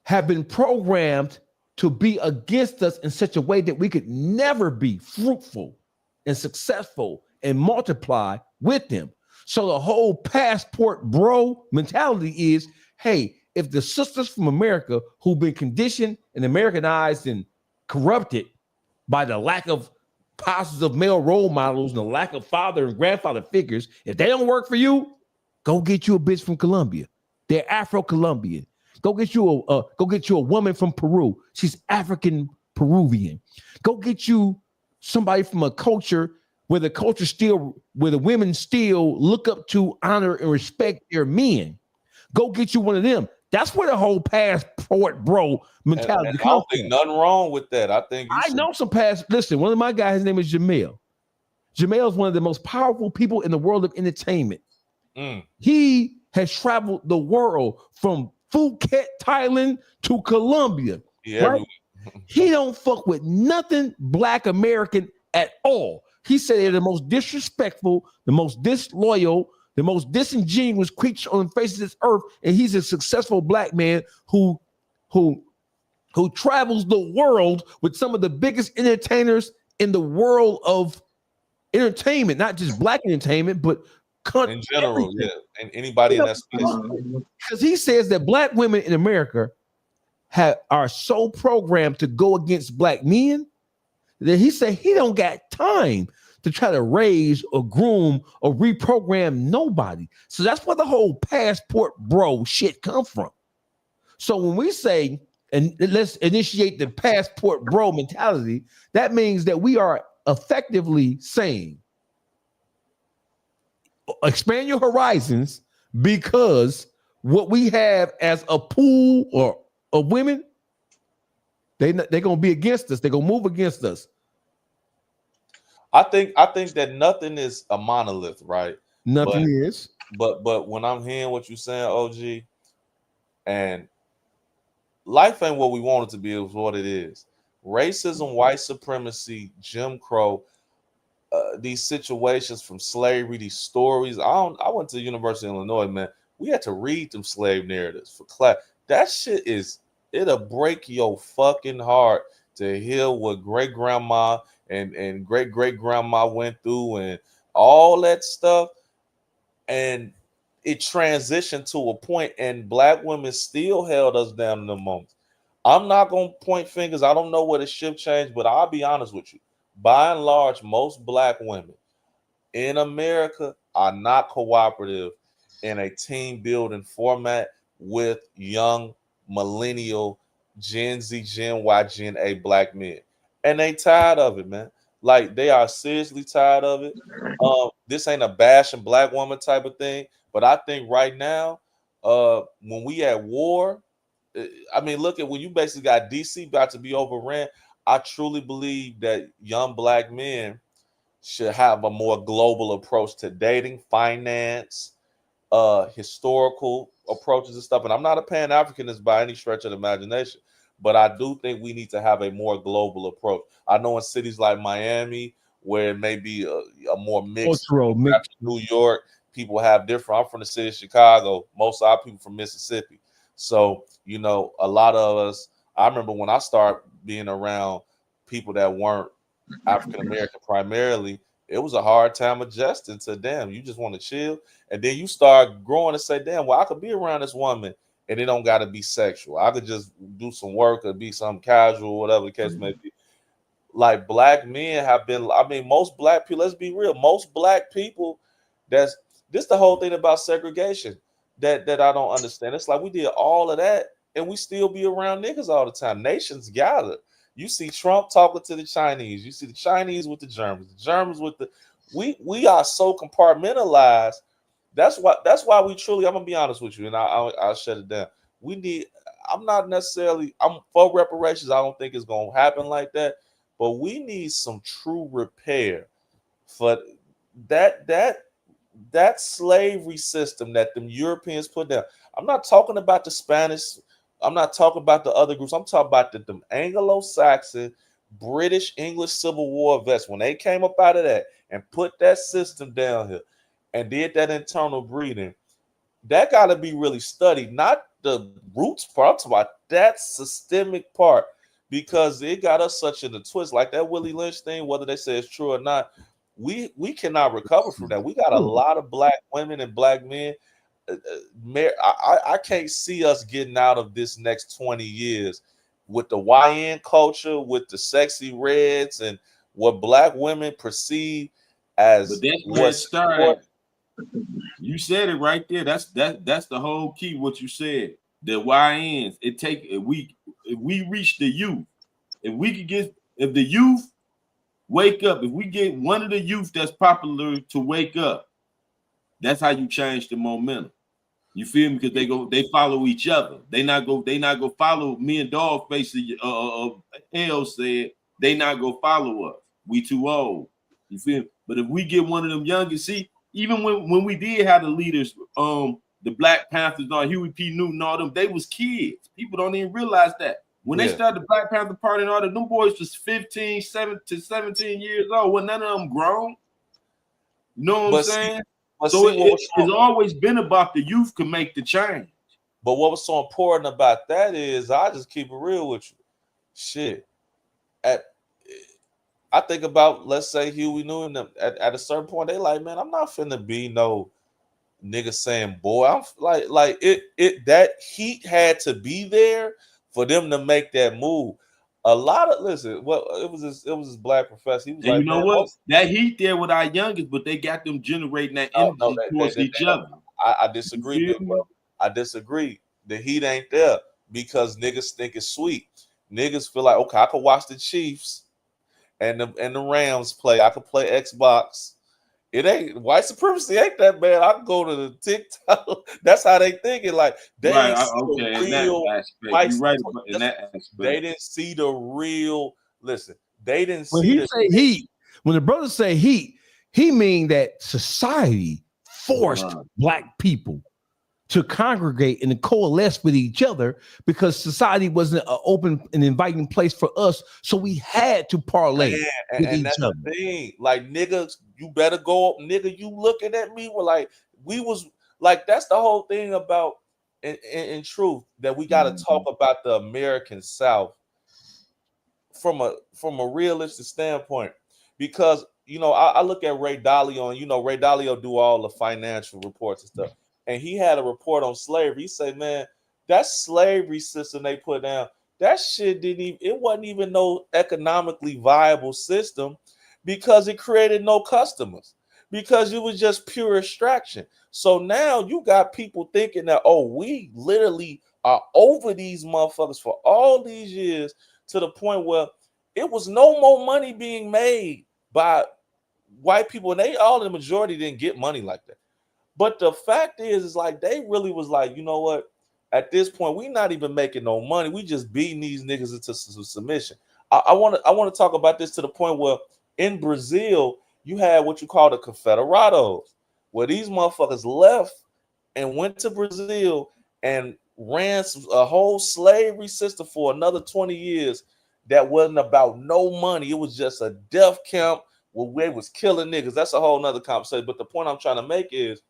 have been programmed to be against us in such a way that we could never be fruitful and successful and multiply with them. So the whole passport bro mentality is, hey, if the sisters from America who've been conditioned and Americanized and corrupted by the lack of positive male role models and the lack of father and grandfather figures, if they don't work for you, go get you a bitch from Colombia. They're Afro-Colombian. Go get you a woman from Peru. She's African Peruvian. Go get you somebody from a culture where the women still look up to, honor, and respect their men. Go get you one of them. That's where the whole passport bro mentality comes from. I don't think nothing wrong with that. I think I know some listen, one of my guys, his name is Jamel. Jamel is one of the most powerful people in the world of entertainment. He has traveled the world from Phuket, Thailand to Colombia. Right? He don't fuck with nothing black American at all. He said they're the most disrespectful, the most disloyal, the most disingenuous creature on the face of this earth, and he's a successful black man who travels the world with some of the biggest entertainers in the world of entertainment, not just black entertainment, but in general, yeah, and anybody in that space. Because he says that black women in America are so programmed to go against black men that he said he don't got time to try to raise or groom or reprogram nobody. So that's where the whole passport bro shit come from. So when we say, and let's initiate the passport bro mentality, that means that we are effectively saying, expand your horizons, because what we have as a pool or of women, they're gonna be against us. They're gonna move against us. I think that nothing is a monolith, right? Nothing is. But when I'm hearing what you're saying, OG, and life ain't what we want it to be, it's what it is. Racism, white supremacy, Jim Crow, these situations from slavery, these stories. I went to the University of Illinois, man. We had to read them slave narratives for class. That shit it'll break your fucking heart to hear what great grandma and great grandma went through and all that stuff. And it transitioned to a point, and black women still held us down in the moments. I'm not gonna point fingers. I don't know where the shift changed, but I'll be honest with you. By and large, most black women in America are not cooperative in a team building format with young millennial Gen Z, Gen Y, Gen A black men. And they tired of it, man. Like, they are seriously tired of it. This ain't a bashing black woman type of thing, but I think right now, when we at war, I mean, look at when you basically got DC about to be overran. I truly believe that young black men should have a more global approach to dating, finance, historical approaches and stuff. And I'm not a Pan-Africanist by any stretch of the imagination, but I do think we need to have a more global approach. I know in cities like Miami, where it may be a more mixed, New York, people have different. I'm from the city of Chicago. Most of our people from Mississippi. So, you know, a lot of us, I remember when I started being around people that weren't African American primarily, it was a hard time adjusting to them. You just want to chill. And then you start growing and say, damn, well, I could be around this woman and it don't got to be sexual. I could just do some work or be some casual, whatever the case may be. Like black men have been, I mean, most black people, let's be real, most black people, this the whole thing about segregation that I don't understand. It's like we did all of that and we still be around niggas all the time. Nations gather. You see Trump talking to the Chinese. You see the Chinese with the Germans with the. We are so compartmentalized. That's why we truly. I'm gonna be honest with you, and I'll shut it down. We need. I'm not necessarily. I'm for reparations. I don't think it's gonna happen like that. But we need some true repair for that slavery system that them Europeans put down. I'm not talking about the Spanish. I'm not talking about the other groups. I'm talking about them Anglo-Saxon, British, English Civil War vets. When they came up out of that and put that system down here and did that internal breeding, that got to be really studied. Not the roots part. I'm talking about that systemic part because it got us such in a twist. Like that Willie Lynch thing, whether they say it's true or not, we cannot recover from that. We got a lot of black women and black men. I can't see us getting out of this next 20 years with the YN culture, with the sexy reds, and what black women perceive as. But that's where it started. You said it right there. That's the whole key. What you said. The YNs. If we reach the youth, if the youth wake up, if we get one of the youth that's popular to wake up, that's how you change the momentum. You feel me? Because they follow each other. They not go follow me and Dogface. L said they not go follow us. We too old. You feel me? But if we get one of them youngest, see, even when we did have the leaders, the Black Panthers, Huey P. Newton, all them, they was kids. People don't even realize that. When they started the Black Panther Party and all that, them boys was 15, 7 to 17 years old. Well, none of them grown. You know what I'm saying? So it's always been about the youth can make the change. But what was so important about that is, I just keep it real with you. Shit. I think about, let's say Huey Newton, at a certain point, they like, man, I'm not finna be no nigga saying boy. I'm like it that heat had to be there for them to make that move. A lot of it was this black professor. He was and like, you know what? That heat there with our youngest, but they got them generating that energy towards each other. I disagree, big bro. I disagree. The heat ain't there because niggas think it's sweet. Niggas feel like, okay, I could watch the Chiefs and the Rams play. I could play Xbox. It ain't white supremacy. Ain't that bad? I can go to the TikTok. That's how they thinking. Like they right, ain't okay, in that aspect. white You're right in that aspect. They didn't see the real. Listen, they didn't when see he say heat. When the brothers say heat, he mean that society forced black people to congregate and to coalesce with each other because society wasn't an open and inviting place for us. So we had to parlay with and each that's other. the thing. Like, niggas, you better go up, nigga. You looking at me? We're like, we was like, that's the whole thing about in truth that we got to talk about the American South from a realistic standpoint, because I look at Ray Dalio, and Ray Dalio do all the financial reports and stuff. And he had a report on slavery. He said, man, that slavery system they put down, that shit it wasn't even no economically viable system because it created no customers, because it was just pure extraction. So now you got people thinking that, oh, we literally are over these motherfuckers for all these years, to the point where it was no more money being made by white people. And the majority didn't get money like that. But the fact is like they really was like, you know what? At this point, we not even making no money. We just beating these niggas into submission. I want to talk about this to the point where in Brazil, you had what you call the Confederados, where these motherfuckers left and went to Brazil and ran a whole slavery system for another 20 years that wasn't about no money. It was just a death camp where they was killing niggas. That's a whole nother conversation. But the point I'm trying to make is,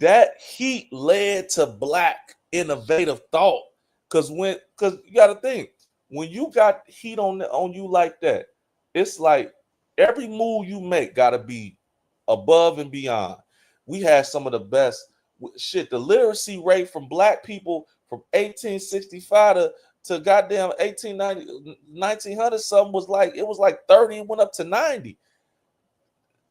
that heat led to black innovative thought. Because you got to think, when you got heat on you like that, it's like every move you make got to be above and beyond. We had some of the best shit. The literacy rate from black people from 1865 to goddamn 1890, 1900 something was like, it was like 30, it went up to 90.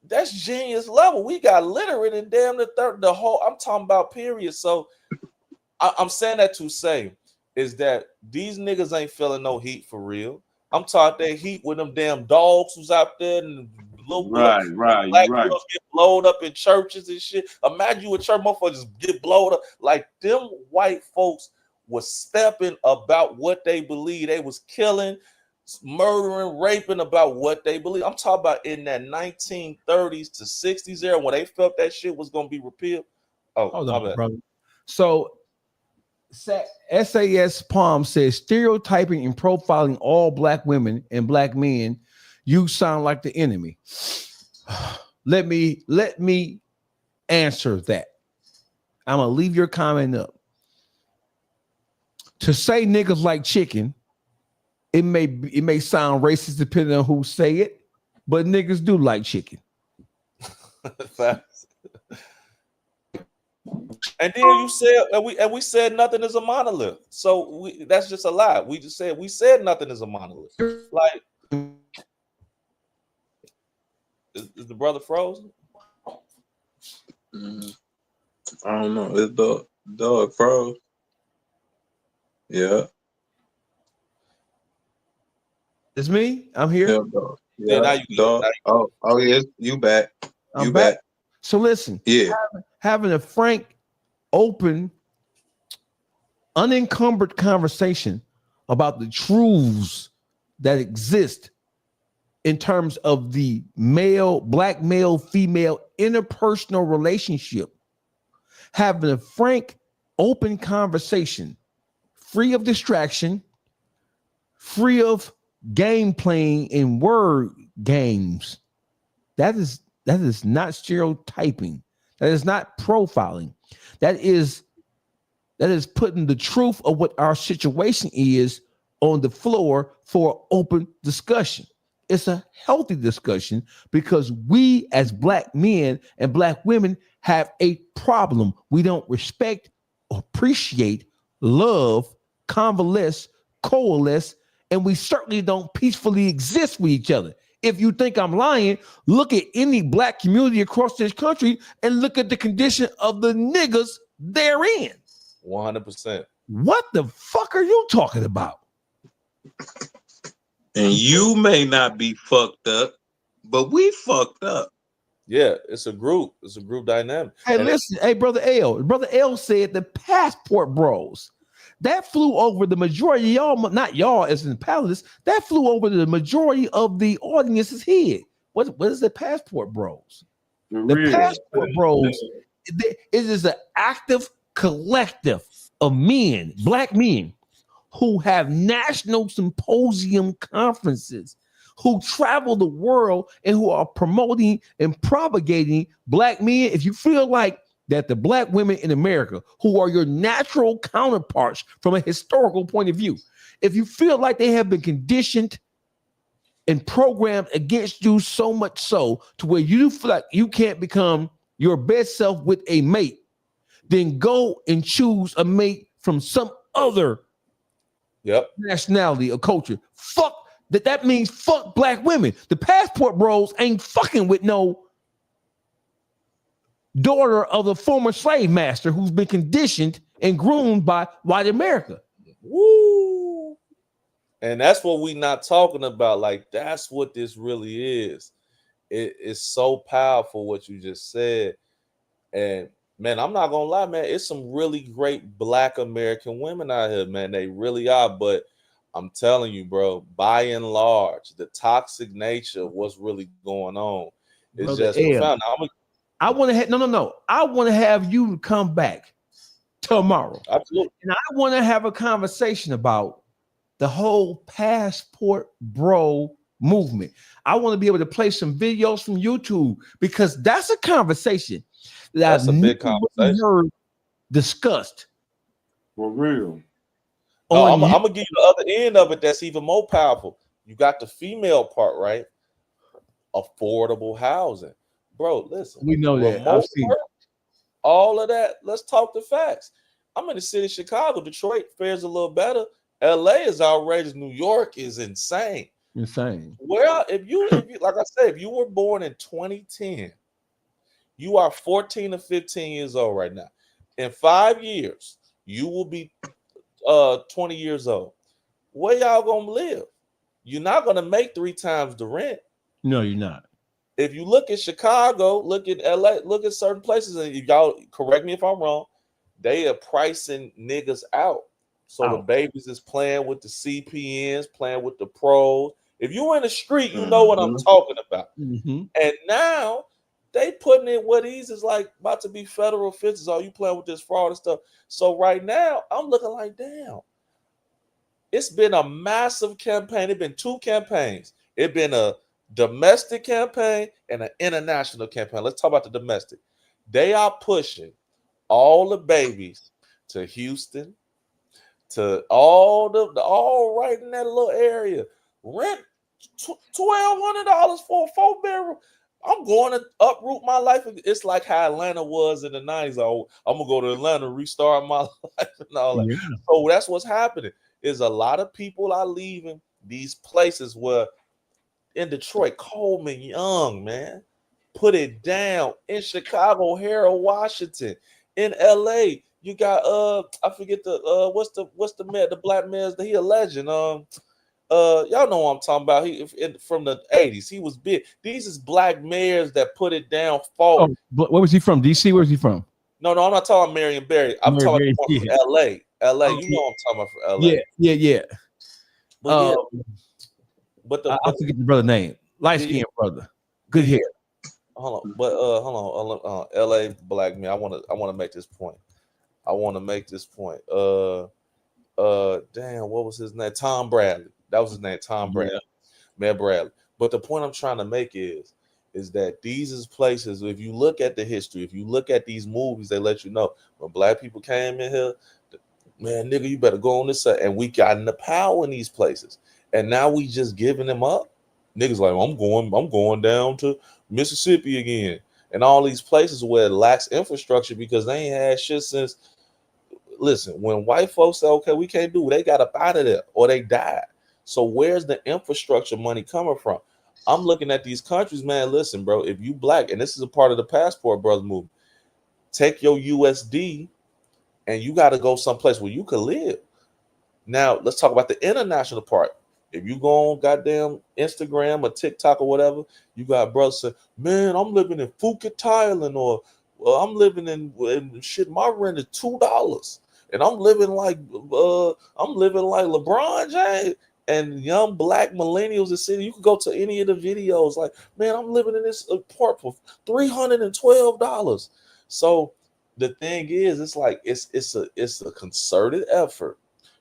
That's genius level. We got literate in damn the whole, I'm talking about period. So I'm saying that to say is that these niggas ain't feeling no heat for real. I'm talking that heat with them damn dogs who's out there and little Right. black girls get blowed up in churches and shit. Imagine you a church motherfuckers get blowed up. Like them white folks was stepping about what they believe. They was killing, murdering, raping about what they believe. I'm talking about in that 1930s to 60s era when they felt that shit was gonna be repealed. Oh, hold my on, bad. brother. So SAS Palm says stereotyping and profiling all black women and black men. You sound like the enemy. Let me answer that. I'm gonna leave your comment up. To say niggas like chicken, it may sound racist depending on who say it, but niggas do like chicken. Facts. And then you said, and we said nothing is a monolith. So that's just a lie. We said nothing is a monolith. Like, is the brother frozen? I don't know. It's dog froze. Yeah. It's me. I'm here. Yeah, dog. Yeah, Yeah, now you dog. Oh, yeah. You back. I'm back. So listen. Yeah. Having a frank, open, unencumbered conversation about the truths that exist in terms of the black male, female interpersonal relationship. Having a frank, open conversation, free of distraction, free of game playing and word games. That is not stereotyping. That is not profiling. That is putting the truth of what our situation is on the floor for open discussion. It's a healthy discussion because we as black men and black women have a problem. We don't respect, appreciate, love, convalesce, coalesce, and we certainly don't peacefully exist with each other. If you think I'm lying, look at any black community across this country and look at the condition of the niggas they're in. 100%. What the fuck are you talking about? And you may not be fucked up, but we fucked up. Yeah, it's a group. It's a group dynamic. Hey, listen, hey, Brother L. Brother L said the passport bros. That flew over the majority of y'all, not y'all as in Palace, that flew over the majority of the audience's head. What is the passport bros? The passport bros, it is an active collective of men, black men, who have national symposium conferences, who travel the world and who are promoting and propagating black men. If you feel like that the black women in America, who are your natural counterparts from a historical point of view, if you feel like they have been conditioned and programmed against you so much so to where you feel like you can't become your best self with a mate, then go and choose a mate from some other nationality or culture. Fuck that means fuck black women. The passport bros ain't fucking with no daughter of the former slave master who's been conditioned and groomed by white America. Woo! And that's what we not talking about. Like, that's what this really is. It is so powerful what you just said. And man, I'm not gonna lie, man. It's some really great black American women out here, man. They really are. But I'm telling you, bro, by and large, the toxic nature of what's really going on is just profound. Now, I want to have no. I want to have you come back tomorrow. Absolutely. And I want to have a conversation about the whole passport bro movement. I want to be able to play some videos from YouTube because that's a conversation. that That's I've a big never really conversation. heard discussed For real. No, on I'm gonna give you the other end of it that's even more powerful. You got the female part, right? Affordable housing. Bro, listen, We know that. I've remote seen work, all of that. Let's talk the facts. I'm in the city of Chicago. Detroit fares a little better. LA is outrageous. New York is insane. insane. Well, if you like I said, if you were born in 2010, you are 14 or 15 years old right now. In 5 years, you will be 20 years old. Where y'all gonna live? You're not gonna make 3 times the rent. No, you're not. If you look at Chicago, look at LA, look at certain places, and if y'all correct me if I'm wrong, they are pricing niggas out. So the babies is playing with the CPNs, playing with the pros. If you in the street, you know what I'm talking about. Mm-hmm. And now they putting in what these is like about to be federal offenses. Are you playing with this fraud and stuff? So right now, I'm looking like, damn. It's been a massive campaign. It's been 2 campaigns. It's been a domestic campaign and an international campaign. Let's talk about the domestic. They are pushing all the babies to Houston, to all right in that little area. Rent $1,200 for a 4-bedroom. I'm going to uproot my life. It's like how Atlanta was in the 90s. I'm gonna go to Atlanta, restart my life and all that. Yeah. So that's what's happening. Is a lot of people are leaving these places where in Detroit, Coleman Young, man, put it down. In Chicago, Harold Washington. In LA, you got I forget the what's the man, the black man's he a legend. Y'all know what I'm talking about. From the 80s, he was big. These is black mayors that put it down. Oh, where was he from? DC? Where's he from? No, I'm not talking Marion Barry. I'm Mary talking Berry, about yeah. from LA. LA, Okay. you know what I'm talking about from LA. Yeah. But yeah, but I forget the brother name. Light skinned brother. Good hair. Hold on, but hold on. LA black man. I wanna make this point. Damn, what was his name? Tom Bradley. That was his name, Tom Bradley. Mayor Bradley. But the point I'm trying to make is that these is places, if you look at the history, if you look at these movies, they let you know when black people came in here, man, nigga, you better go on this side. And we got in the power in these places. And now we just giving them up. Niggas like, I'm going down to Mississippi again. And all these places where it lacks infrastructure because they ain't had shit since. Listen, when white folks say, okay, we can't do it, they got up out of there or they died. So where's the infrastructure money coming from? I'm looking at these countries, man. Listen, bro, if you black, and this is a part of the passport brother movement, take your USD and you got to go someplace where you can live. Now, let's talk about the international part. If you go on goddamn Instagram or TikTok or whatever, you got brothers saying, man, I'm living in Phuket, Thailand, or I'm living in shit, my rent is $2. And I'm living like LeBron James. And young black millennials in city, you could go to any of the videos, like, man, I'm living in this apartment for $312. So the thing is, it's like it's a concerted effort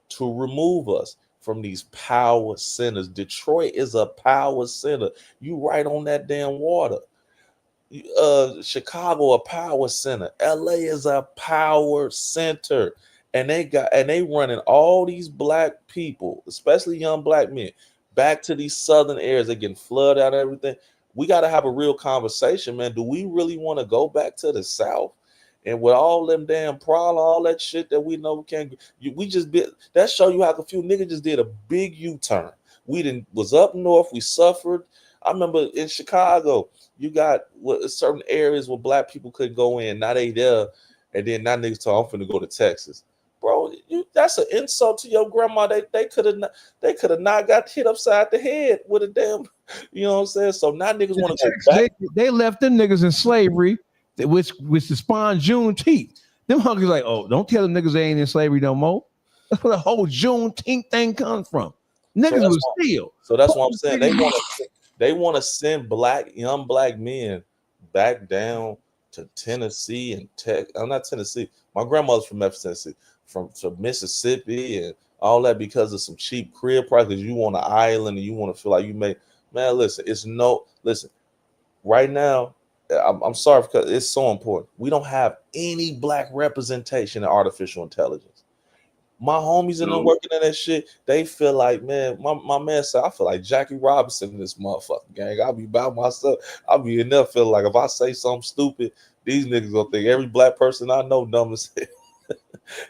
to remove us from these power centers. Detroit is a power center. You right on that damn water. Chicago a power center. LA is a power center. And they running all these black people, especially young black men, back to these southern areas. They're getting flooded out of everything. We got to have a real conversation, man. Do we really want to go back to the South? And with all them damn problems, all that shit that we know we can't, we just did that. Show you how a few niggas just did a big U-turn. We was up north, we suffered. I remember in Chicago, you got certain areas where black people couldn't go in. Now they there, and then now niggas talk, I'm finna go to Texas, bro. That's an insult to your grandma. They could have not got hit upside the head with a damn, you know what I'm saying? So now niggas want to go back. They left them niggas in slavery, which spawned Juneteenth. Them hunkers like, oh, don't tell them niggas they ain't in slavery no more. That's where the whole Juneteenth thing comes from. Niggas was steal. So that's what I'm saying. They want to send young black men back down to Tennessee and I'm not Tennessee. My grandmother's from Memphis, Tennessee, from Mississippi and all that because of some cheap crib prices. You want an island and you want to feel like you made. Man, listen, listen. Right now, I'm sorry because it's so important. We don't have any black representation in artificial intelligence. My homies in them working in that shit, they feel like, man, my man said, I feel like Jackie Robinson in this motherfucking gang. I'll be by myself. I'll be in there feeling like if I say something stupid, these niggas gonna think every black person I know dumb as hell.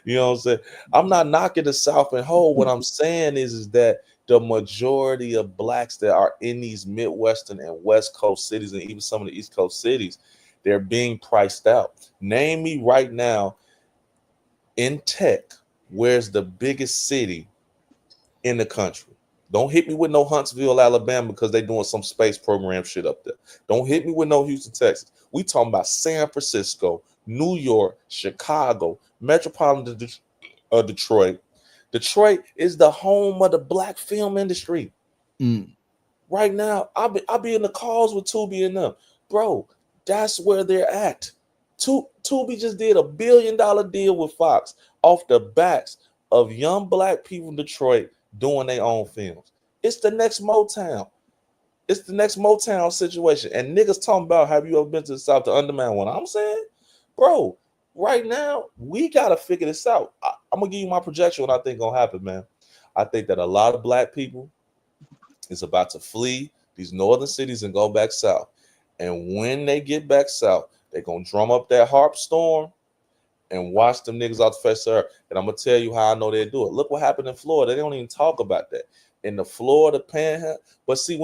You know what I'm saying? I'm not knocking the South and whole. What I'm saying is that the majority of blacks that are in these Midwestern and West Coast cities and even some of the East Coast cities, they're being priced out. Name me right now in tech, where's the biggest city in the country? Don't hit me with no Huntsville, Alabama, because they're doing some space program shit up there. Don't hit me with no Houston, Texas. We talking about San Francisco, New York, Chicago, metropolitan Detroit. Detroit is the home of the black film industry. Right now, I'll be in the calls with Tubi and them. Bro, that's where they're at. Tubi just did $1 billion deal with Fox off the backs of young black people in Detroit doing their own films. It's the next Motown. It's the next Motown situation. And niggas talking about, have you ever been to the South to undermine one? I'm saying, bro, right now, we got to figure this out. I'm going to give you my projection what I think going to happen, man. I think that a lot of black people is about to flee these northern cities and go back south. And when they get back south, they're going to drum up that harp storm and watch them niggas out the face of earth. And I'm going to tell you how I know they do it. Look what happened in Florida. They don't even talk about that. In the Florida panhandle. But see,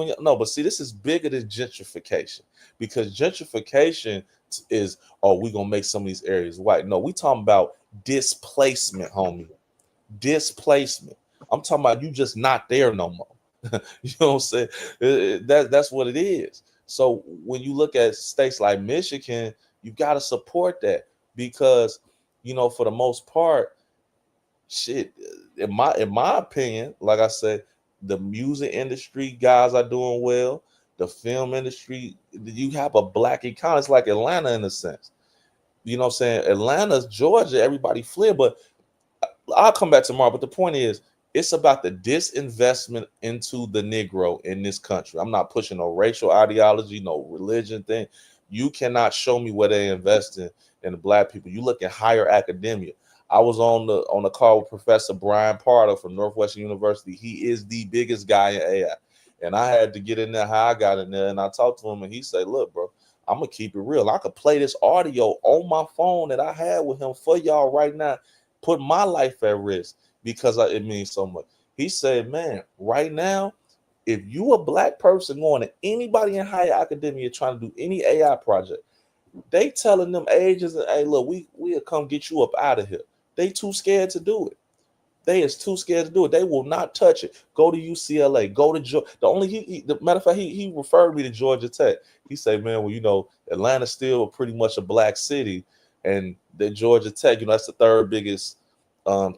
this is bigger than gentrification, because gentrification is, oh, we're going to make some of these areas white. No, we talking about displacement, homie. Displacement. I'm talking about you just not there no more. You know what I'm saying? That's what it is. So when you look at states like Michigan, you got to support that, because, for the most part, shit, in my opinion, like I said, the music industry guys are doing well. The film industry, you have a black economy. It's like Atlanta in a sense. You know what I'm saying? Atlanta's Georgia, everybody fled, but I'll come back tomorrow. But the point is, it's about the disinvestment into the Negro in this country. I'm not pushing no racial ideology, no religion thing. You cannot show me where they invest in the black people. You look at higher academia. I was on the call with Professor Brian Pardo from Northwestern University. He is the biggest guy in AI. And I had to get in there how I got in there. And I talked to him and he said, look, bro, I'm going to keep it real. I could play this audio on my phone that I had with him for y'all right now, put my life at risk because it means so much. He said, man, right now, if you a black person going to anybody in higher academia trying to do any AI project, they telling them agents, hey, look, we'll come get you up out of here. They too scared to do it. They is too scared to do it. They will not touch it. Go to UCLA. Go to Georgia. The matter of fact, he referred me to Georgia Tech. He said, man, well, Atlanta's still pretty much a black city, and the Georgia Tech, that's the third biggest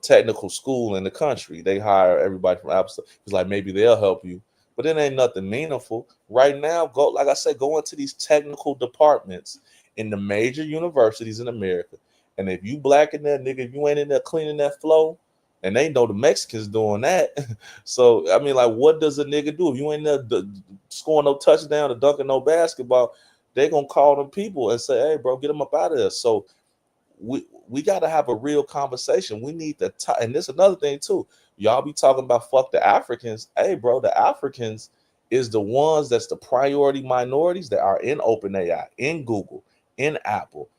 technical school in the country. They hire everybody from Apple. He's like, maybe they'll help you, but it ain't nothing meaningful right now. Go, like I said, go into these technical departments in the major universities in America. And if you black in there, nigga, if you ain't in there cleaning that flow, and they know the Mexicans doing that. So, I mean, like, what does a nigga do? If you ain't there scoring no touchdown or dunking no basketball, they going to call them people and say, hey, bro, get them up out of there. So we got to have a real conversation. We need to, and this is another thing too. Y'all be talking about fuck the Africans. Hey, bro, the Africans is the ones that's the priority minorities that are in OpenAI, in Google, in Apple.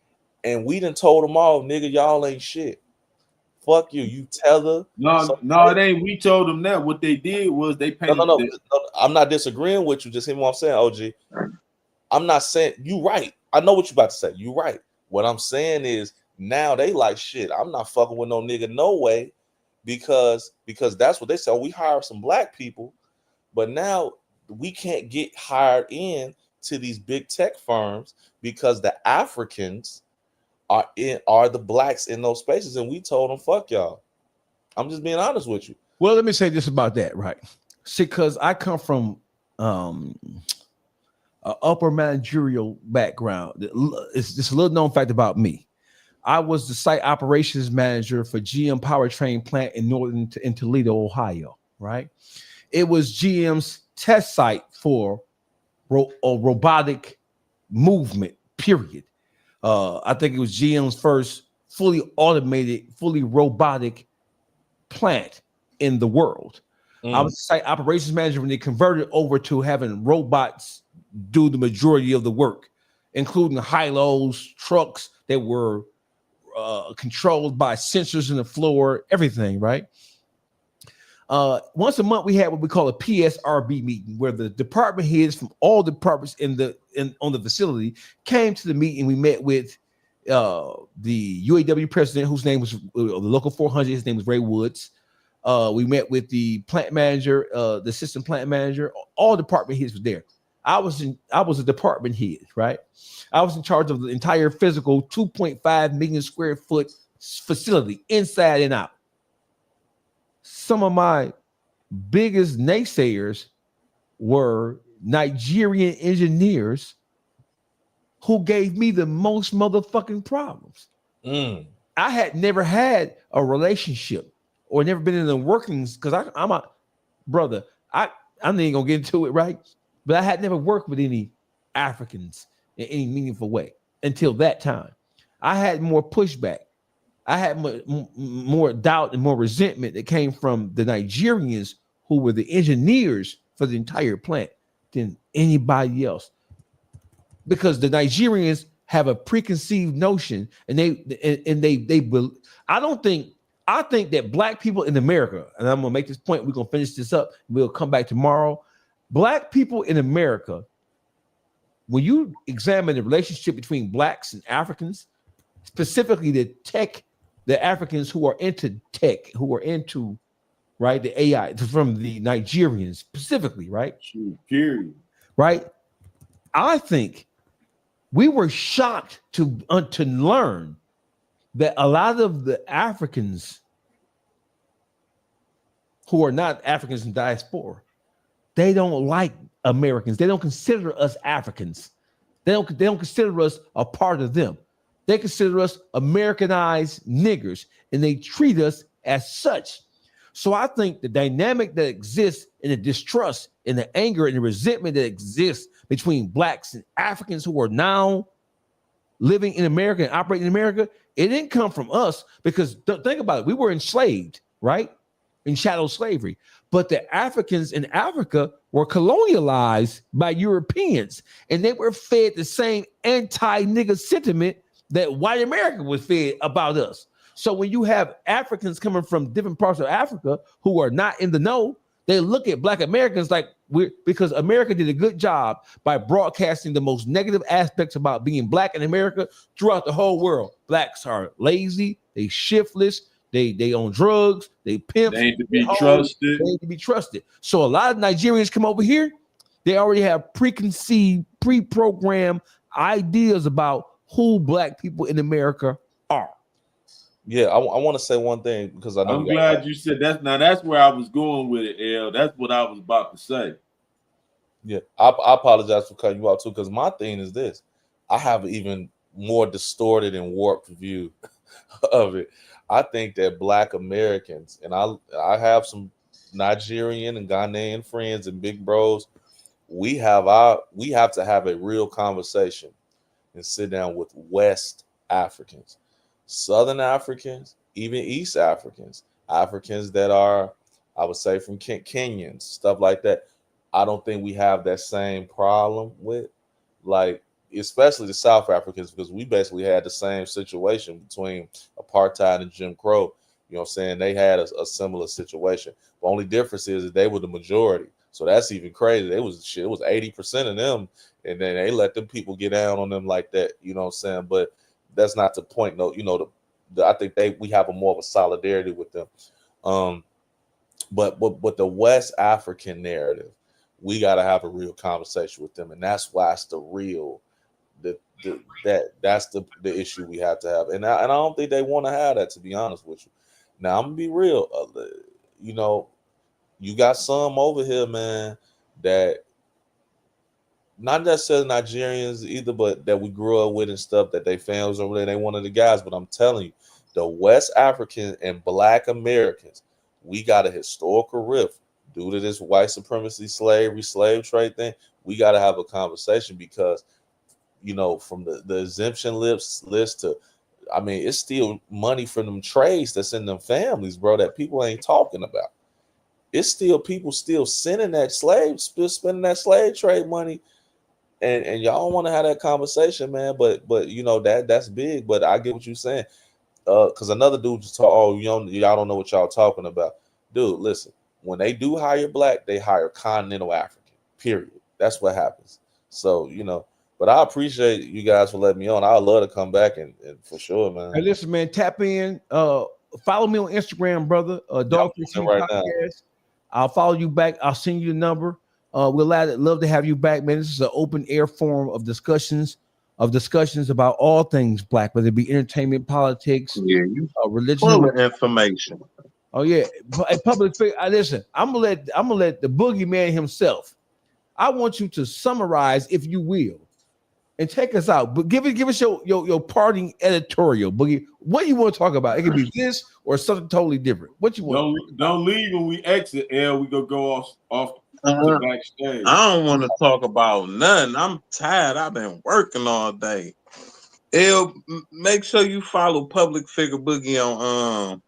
And we done told them all, nigga, y'all ain't shit. Fuck you, you tether. No, it ain't. We told them that. What they did was they painted. No, I'm not disagreeing with you. Just hear what I'm saying, OG. I'm not saying you right. I know what you're about to say. You right. What I'm saying is now they like shit. I'm not fucking with no nigga, no way, because that's what they say. Oh, we hire some black people, but now we can't get hired in to these big tech firms because the Africans are the blacks in those spaces, and we told them fuck y'all. I'm just being honest with you. Well, let me say this about that, right? See, because I come from an upper managerial background. It's just a little known fact about me. I was the site operations manager for GM Powertrain plant in Toledo, Ohio, right? It was GM's test site for a robotic movement period. I think it was GM's first fully automated, fully robotic plant in the world. I was site operations manager when they converted over to having robots do the majority of the work, including high-lows, trucks that were controlled by sensors in the floor, everything, right? Once a month, we had what we call a PSRB meeting, where the department heads from all departments on the facility came to the meeting. We met with the UAW president, whose name was the local 400. His name was Ray Woods. We met with the plant manager, the assistant plant manager. All department heads were there. I was a department head, right? I was in charge of the entire physical 2.5 million square foot facility, inside and out. Some of my biggest naysayers were Nigerian engineers who gave me the most motherfucking problems. I had never had a relationship or never been in the workings, because I'm a brother. I ain't gonna get into it, right? But I had never worked with any Africans in any meaningful way until that time. I had more pushback. I had more doubt and more resentment that came from the Nigerians who were the engineers for the entire plant than anybody else, because the Nigerians have a preconceived notion, and I think that black people in America, and I'm gonna make this point, we're gonna finish this up, we'll come back tomorrow. Black people in America, when you examine the relationship between blacks and Africans, specifically the Africans who are into tech, who are into, right, the AI, from the Nigerians specifically, right? Period. Right? I think we were shocked to learn that a lot of the Africans who are not Africans in diaspora, they don't like Americans. They don't consider us Africans. They don't consider us a part of them. They consider us Americanized niggers, and they treat us as such. So I think the dynamic that exists in the distrust and the anger and the resentment that exists between blacks and Africans who are now living in America and operating in America, it didn't come from us, because think about it. We were enslaved, right? In chattel slavery. But the Africans in Africa were colonialized by Europeans, and they were fed the same anti-nigger sentiment that white America was fed about us. So when you have Africans coming from different parts of Africa who are not in the know, they look at black Americans like because America did a good job by broadcasting the most negative aspects about being black in America throughout the whole world. Blacks are lazy, they shiftless, they own drugs, they pimp. They ain't to be trusted. They ain't to be trusted. So a lot of Nigerians come over here, they already have preconceived, pre-programmed ideas about who black people in America are. Yeah, I want to say one thing, because I know I'm glad you said that. Now that's where I was going with it, L. That's what I was about to say. Yeah, I apologize for cutting you out too, because my thing is this: I have an even more distorted and warped view of it. I think that black Americans, and I have some Nigerian and Ghanaian friends and big bros, we have to have a real conversation and sit down with West Africans, Southern Africans, even East Africans, Africans that are, I would say, from Kenyans, stuff like that. I don't think we have that same problem with, like, especially the South Africans, because we basically had the same situation between apartheid and Jim Crow. You know what I'm saying? They had a similar situation. The only difference is that they were the majority. So that's even crazy. It was 80% of them, and then they let them people get down on them like that. You know what I'm saying? But that's not the point. No, you know, I think we have a more of a solidarity with them. But the West African narrative, we got to have a real conversation with them, and that's why it's the real. That's the issue we have to have, and I don't think they want to have that, to be honest with you. Now I'm gonna be real, you know, you got some over here, man, that not necessarily Nigerians either, but that we grew up with and stuff, that they families over there, they one of the guys. But I'm telling you, the West African and Black Americans, we got a historical rift due to this white supremacy, slavery, slave trade thing. We got to have a conversation, because you know, from the exemption list to, I mean, it's still money from them trades that's in them families, bro, that people ain't talking about. It's still people still sending that slave, still spending that slave trade money, and y'all want to have that conversation, man. But you know that's big. But I get what you're saying. Because another dude just talk, oh, y'all don't know what y'all talking about, dude. Listen, when they do hire black, they hire continental African. Period. That's what happens. So you know. But I appreciate you guys for letting me on. I'd love to come back and for sure, man. Hey, listen, man, tap in. Follow me on Instagram, brother. Dog right now. Podcast. I'll follow you back. I'll send you the number. We'll love to have you back, man. This is an open air forum of discussions about all things black, whether it be entertainment, politics, religion, full of information. Oh yeah, public figure. Listen, I'm gonna let the boogeyman himself. I want you to summarize, if you will, and take us out. But give us your parting editorial, Boogie. What you want to talk about? It could be this or something totally different. What you want? Don't leave when we exit, L. We go off to backstage. I don't want to talk about nothing. I'm tired. I've been working all day. L, make sure you follow Public Figure Boogie on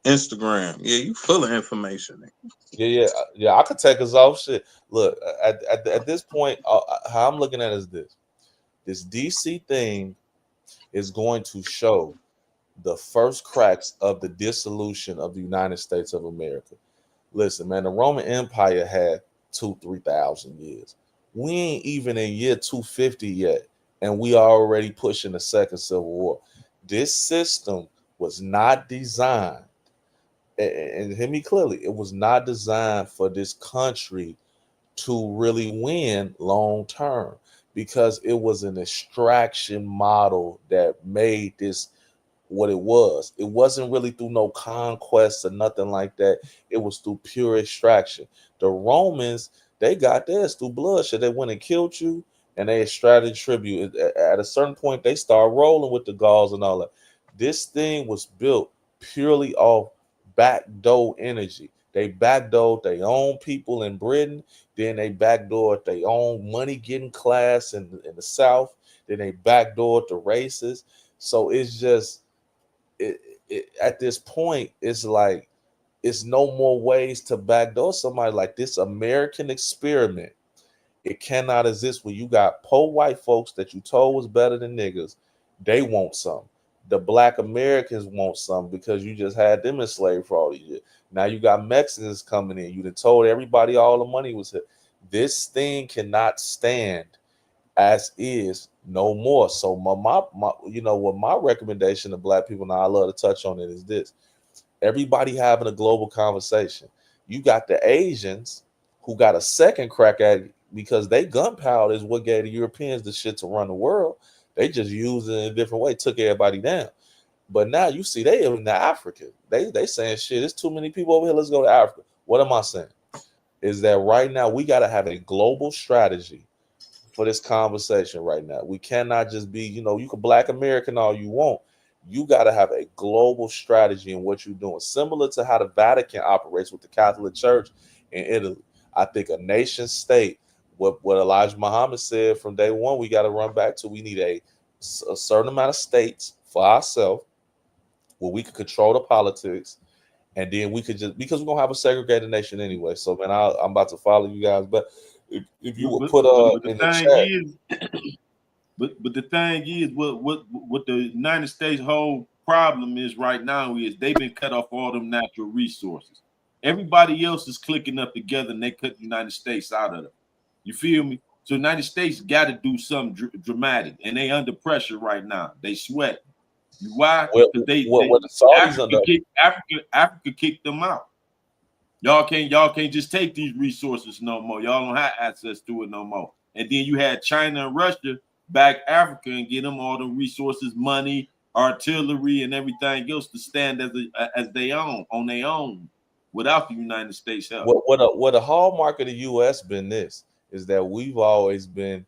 Instagram. Yeah, you full of information. Yeah. I could take us off. Shit. Look, at this point, how I'm looking at it is this DC thing is going to show the first cracks of the dissolution of the United States of America. Listen, man, the Roman Empire had 3,000 years. We ain't even in year 250 yet, and we are already pushing the second Civil War. This system was not designed, and hear me clearly, it was not designed for this country to really win long term, because it was an extraction model that made this what it was. It wasn't really through no conquest or nothing like that. It was through pure extraction. The Romans, they got theirs through bloodshed. They went and killed you, and they extracted tribute. At a certain point, they start rolling with the Gauls and all that. This thing was built purely off backdoor energy. They backdoored their own people in Britain. Then they backdoored their own money-getting class in the South. Then they backdoored the races. So it's just, at this point, it's like it's no more ways to backdoor somebody. Like this American experiment, it cannot exist when you got poor white folks that you told was better than niggas. They want some. The black Americans want some because you just had them enslaved for all these years. Now you got Mexicans coming in. You done told everybody all the money was here. This thing cannot stand as is no more. So my you know what my recommendation to black people, now I love to touch on it, is this. Everybody having a global conversation. You got the Asians who got a second crack at it because they gunpowder is what gave the Europeans the shit to run the world. They just used it in a different way, took everybody down. But now you see they in the Africa. They saying shit, there's too many people over here, let's go to Africa. What am I saying? Is that right now we got to have a global strategy for this conversation right now. We cannot just be, you know, you can black American all you want. You got to have a global strategy in what you're doing, similar to how the Vatican operates with the Catholic Church in Italy. I think a nation state, what Elijah Muhammad said from day one, we got to run back to. We need a certain amount of states for ourselves where we can control the politics, and then we could just, because we're gonna have a segregated nation anyway. So man, I'm about to follow you guys, but if you would put in the chat. But the thing is, what the United States whole problem is right now is they've been cut off all them natural resources. Everybody else is clicking up together and they cut the United States out of it. You feel me? So the United States got to do something dramatic, and they under pressure right now. They sweat. Why? Because Africa kicked them out. Y'all can't just take these resources no more. Y'all don't have access to it no more. And then you had China and Russia back Africa and get them all the resources, money, artillery, and everything else to stand as they own on their own without the United States help. What a hallmark of the U.S. been this is that we've always been,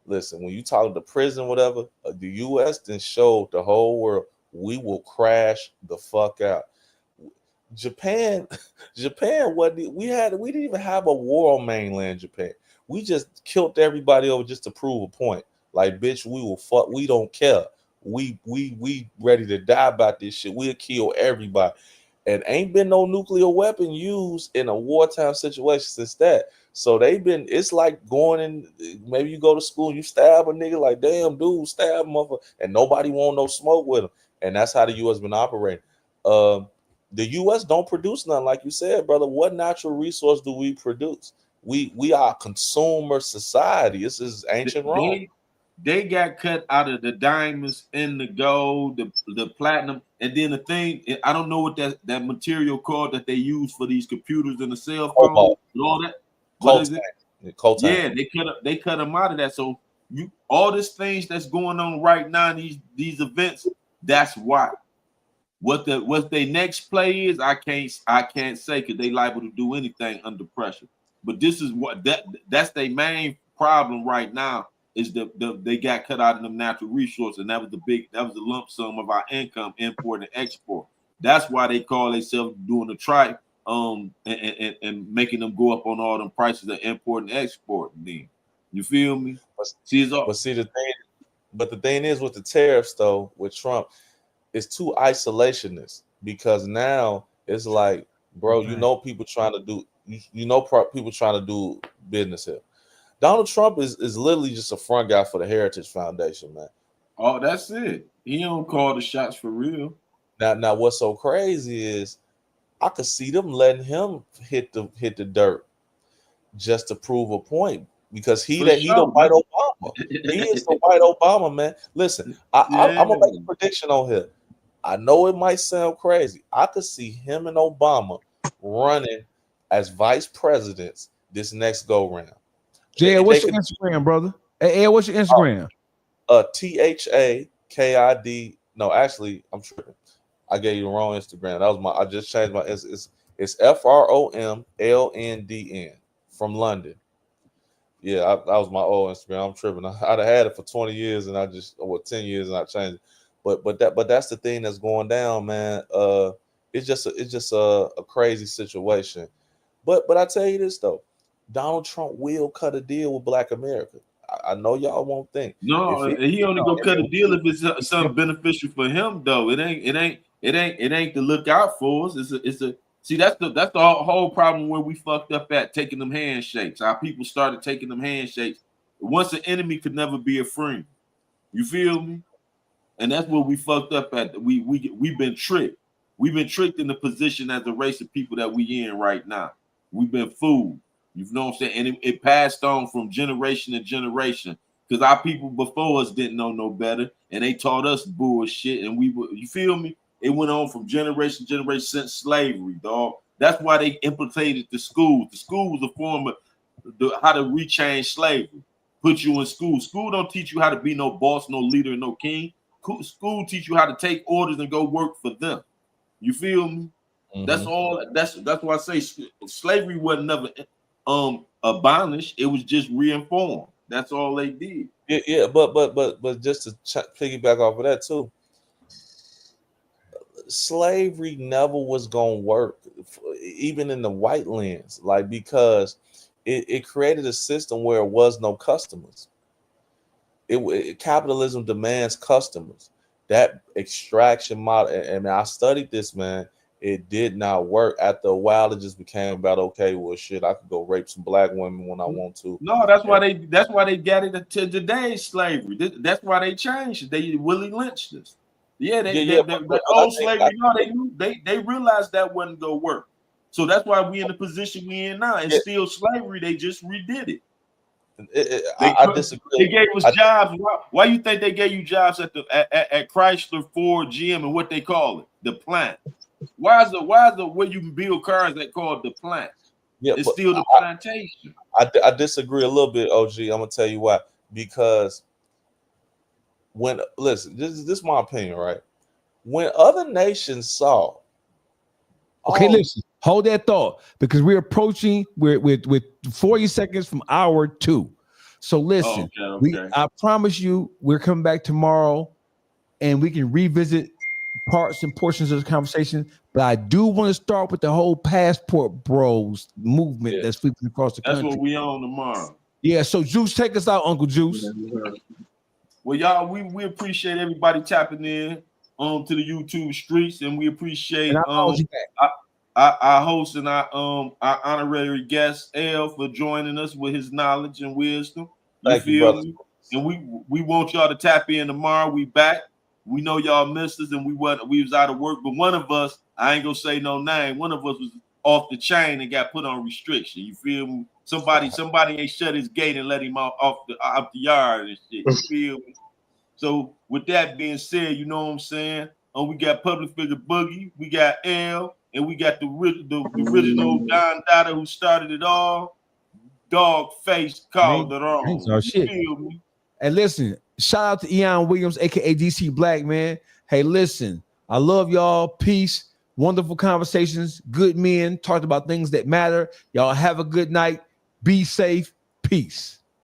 listen, when you talk to prison, whatever, the U.S. then showed the whole world we will crash the fuck out. Japan, we didn't even have a war on mainland Japan. We just killed everybody over just to prove a point. Like, bitch, we will fuck. We don't care. We ready to die about this shit. We'll kill everybody. And ain't been no nuclear weapon used in a wartime situation since that. So they've been, it's like going in, maybe you go to school, you stab a nigga, like, damn, dude, stab motherfucker, and nobody want no smoke with them. And that's how the U.S. been operating. The U.S. don't produce nothing, like you said, brother. What natural resource do we produce? We are a consumer society. This is ancient Rome. They got cut out of the diamonds and the gold, the platinum, and then the thing, I don't know what that material called that they use for these computers and the cell phone and all that. What is it? Yeah, they cut them out of that. So all these things that's going on right now, these events, that's why. What their next play is, I can't say, because they liable to do anything under pressure. But this is what that's their main problem right now, is they got cut out of them natural resources, and that was the lump sum of our income, import and export. That's why they call themselves doing the tripe, and making them go up on all them prices of import and export. Then you feel me? But the thing is with the tariffs though, with Trump, it's too isolationist, because now it's like, bro, you know, people trying to do, people trying to do business here. Donald Trump is literally just a front guy for the Heritage Foundation, man. Oh, that's it. He don't call the shots for real. Now what's so crazy is I could see them letting him hit the dirt just to prove a point, because he the white Obama. He is the white Obama, man. Listen, I'm gonna make a prediction on here. I know it might sound crazy. I could see him and Obama running as vice presidents this next go round. Jay, what's your Instagram, brother? Hey, what's your Instagram? THAKID. No, actually, I'm tripping. I gave you the wrong Instagram. That was I just changed my. It's FROMLNDN from London. Yeah, that was my old Instagram. I'm tripping. I'd have had it for 20 years, and 10 years, and I changed it. But that's the thing that's going down, man. It's just a crazy situation. But I tell you this though, Donald Trump will cut a deal with Black America. I know y'all won't think. No, he only gonna cut a deal if it's something beneficial for him, though. It ain't to look out for us. See, that's the whole problem where we fucked up at, taking them handshakes. Our people started taking them handshakes. Once an enemy could never be a friend. You feel me? And that's where we fucked up at. We've been tricked. We've been tricked in the position as a race of people that we in right now. We've been fooled. You know what I'm saying? And it passed on from generation to generation, because our people before us didn't know no better, and they taught us bullshit. And you feel me? It went on from generation to generation since slavery, dog. That's why they implemented the schools. The school was a form of how to rechange slavery. Put you in school. School don't teach you how to be no boss, no leader, no king. School teach you how to take orders and go work for them. You feel me? Mm-hmm. That's all. That's why I say slavery wasn't never abolished. It was just reinformed. That's all they did. Yeah. But just to piggyback off of that too, slavery never was gonna work, even in the white lands, like, because it created a system where it was no customers. Capitalism demands customers. That extraction model, and I studied this, man. It did not work. After a while, it just became about, okay, well, shit, I could go rape some Black women when I want to. No, that's why they got it to today's slavery. That's why they changed it. They Willie lynched us. The old slavery. They realized that wasn't gonna work. So that's why we in the position we in now. It's still slavery. They just redid it. I disagree. They gave us jobs. Why you think they gave you jobs at Chrysler, Ford, GM, and what they call it, the plant? Why is the where you can build cars that called the plant? Yeah, it's still the plantation. I disagree a little bit, OG. I'm gonna tell you why. Because listen, this is my opinion, right? When other nations saw, listen, hold that thought, because we're approaching with 40 seconds from hour 2. So listen, I promise you, we're coming back tomorrow, and we can revisit parts and portions of the conversation. But I do want to start with the whole passport bros movement that's sweeping across the country. That's what we on tomorrow. Yeah. So Juice, take us out, Uncle Juice. Well, y'all, we appreciate everybody tapping in to the YouTube streets, and we appreciate our host and our honorary guest L for joining us with his knowledge and wisdom. Thank you, brother. Me? And we want y'all to tap in tomorrow. We back. We know y'all missed us, and we was out of work, but one of us, I ain't gonna say no name, one of us was off the chain and got put on restriction. You feel me? Somebody ain't shut his gate and let him out the yard and shit. You feel me? So with that being said, you know what I'm saying? We got public figure Boogie, we got L, and we got the original Don Dada who started it all. Dog face called it all. Oh, shit. And listen, shout out to Eon Williams, aka DC Black, man. Hey, listen, I love y'all. Peace. Wonderful conversations. Good men talked about things that matter. Y'all have a good night. Be safe. Peace.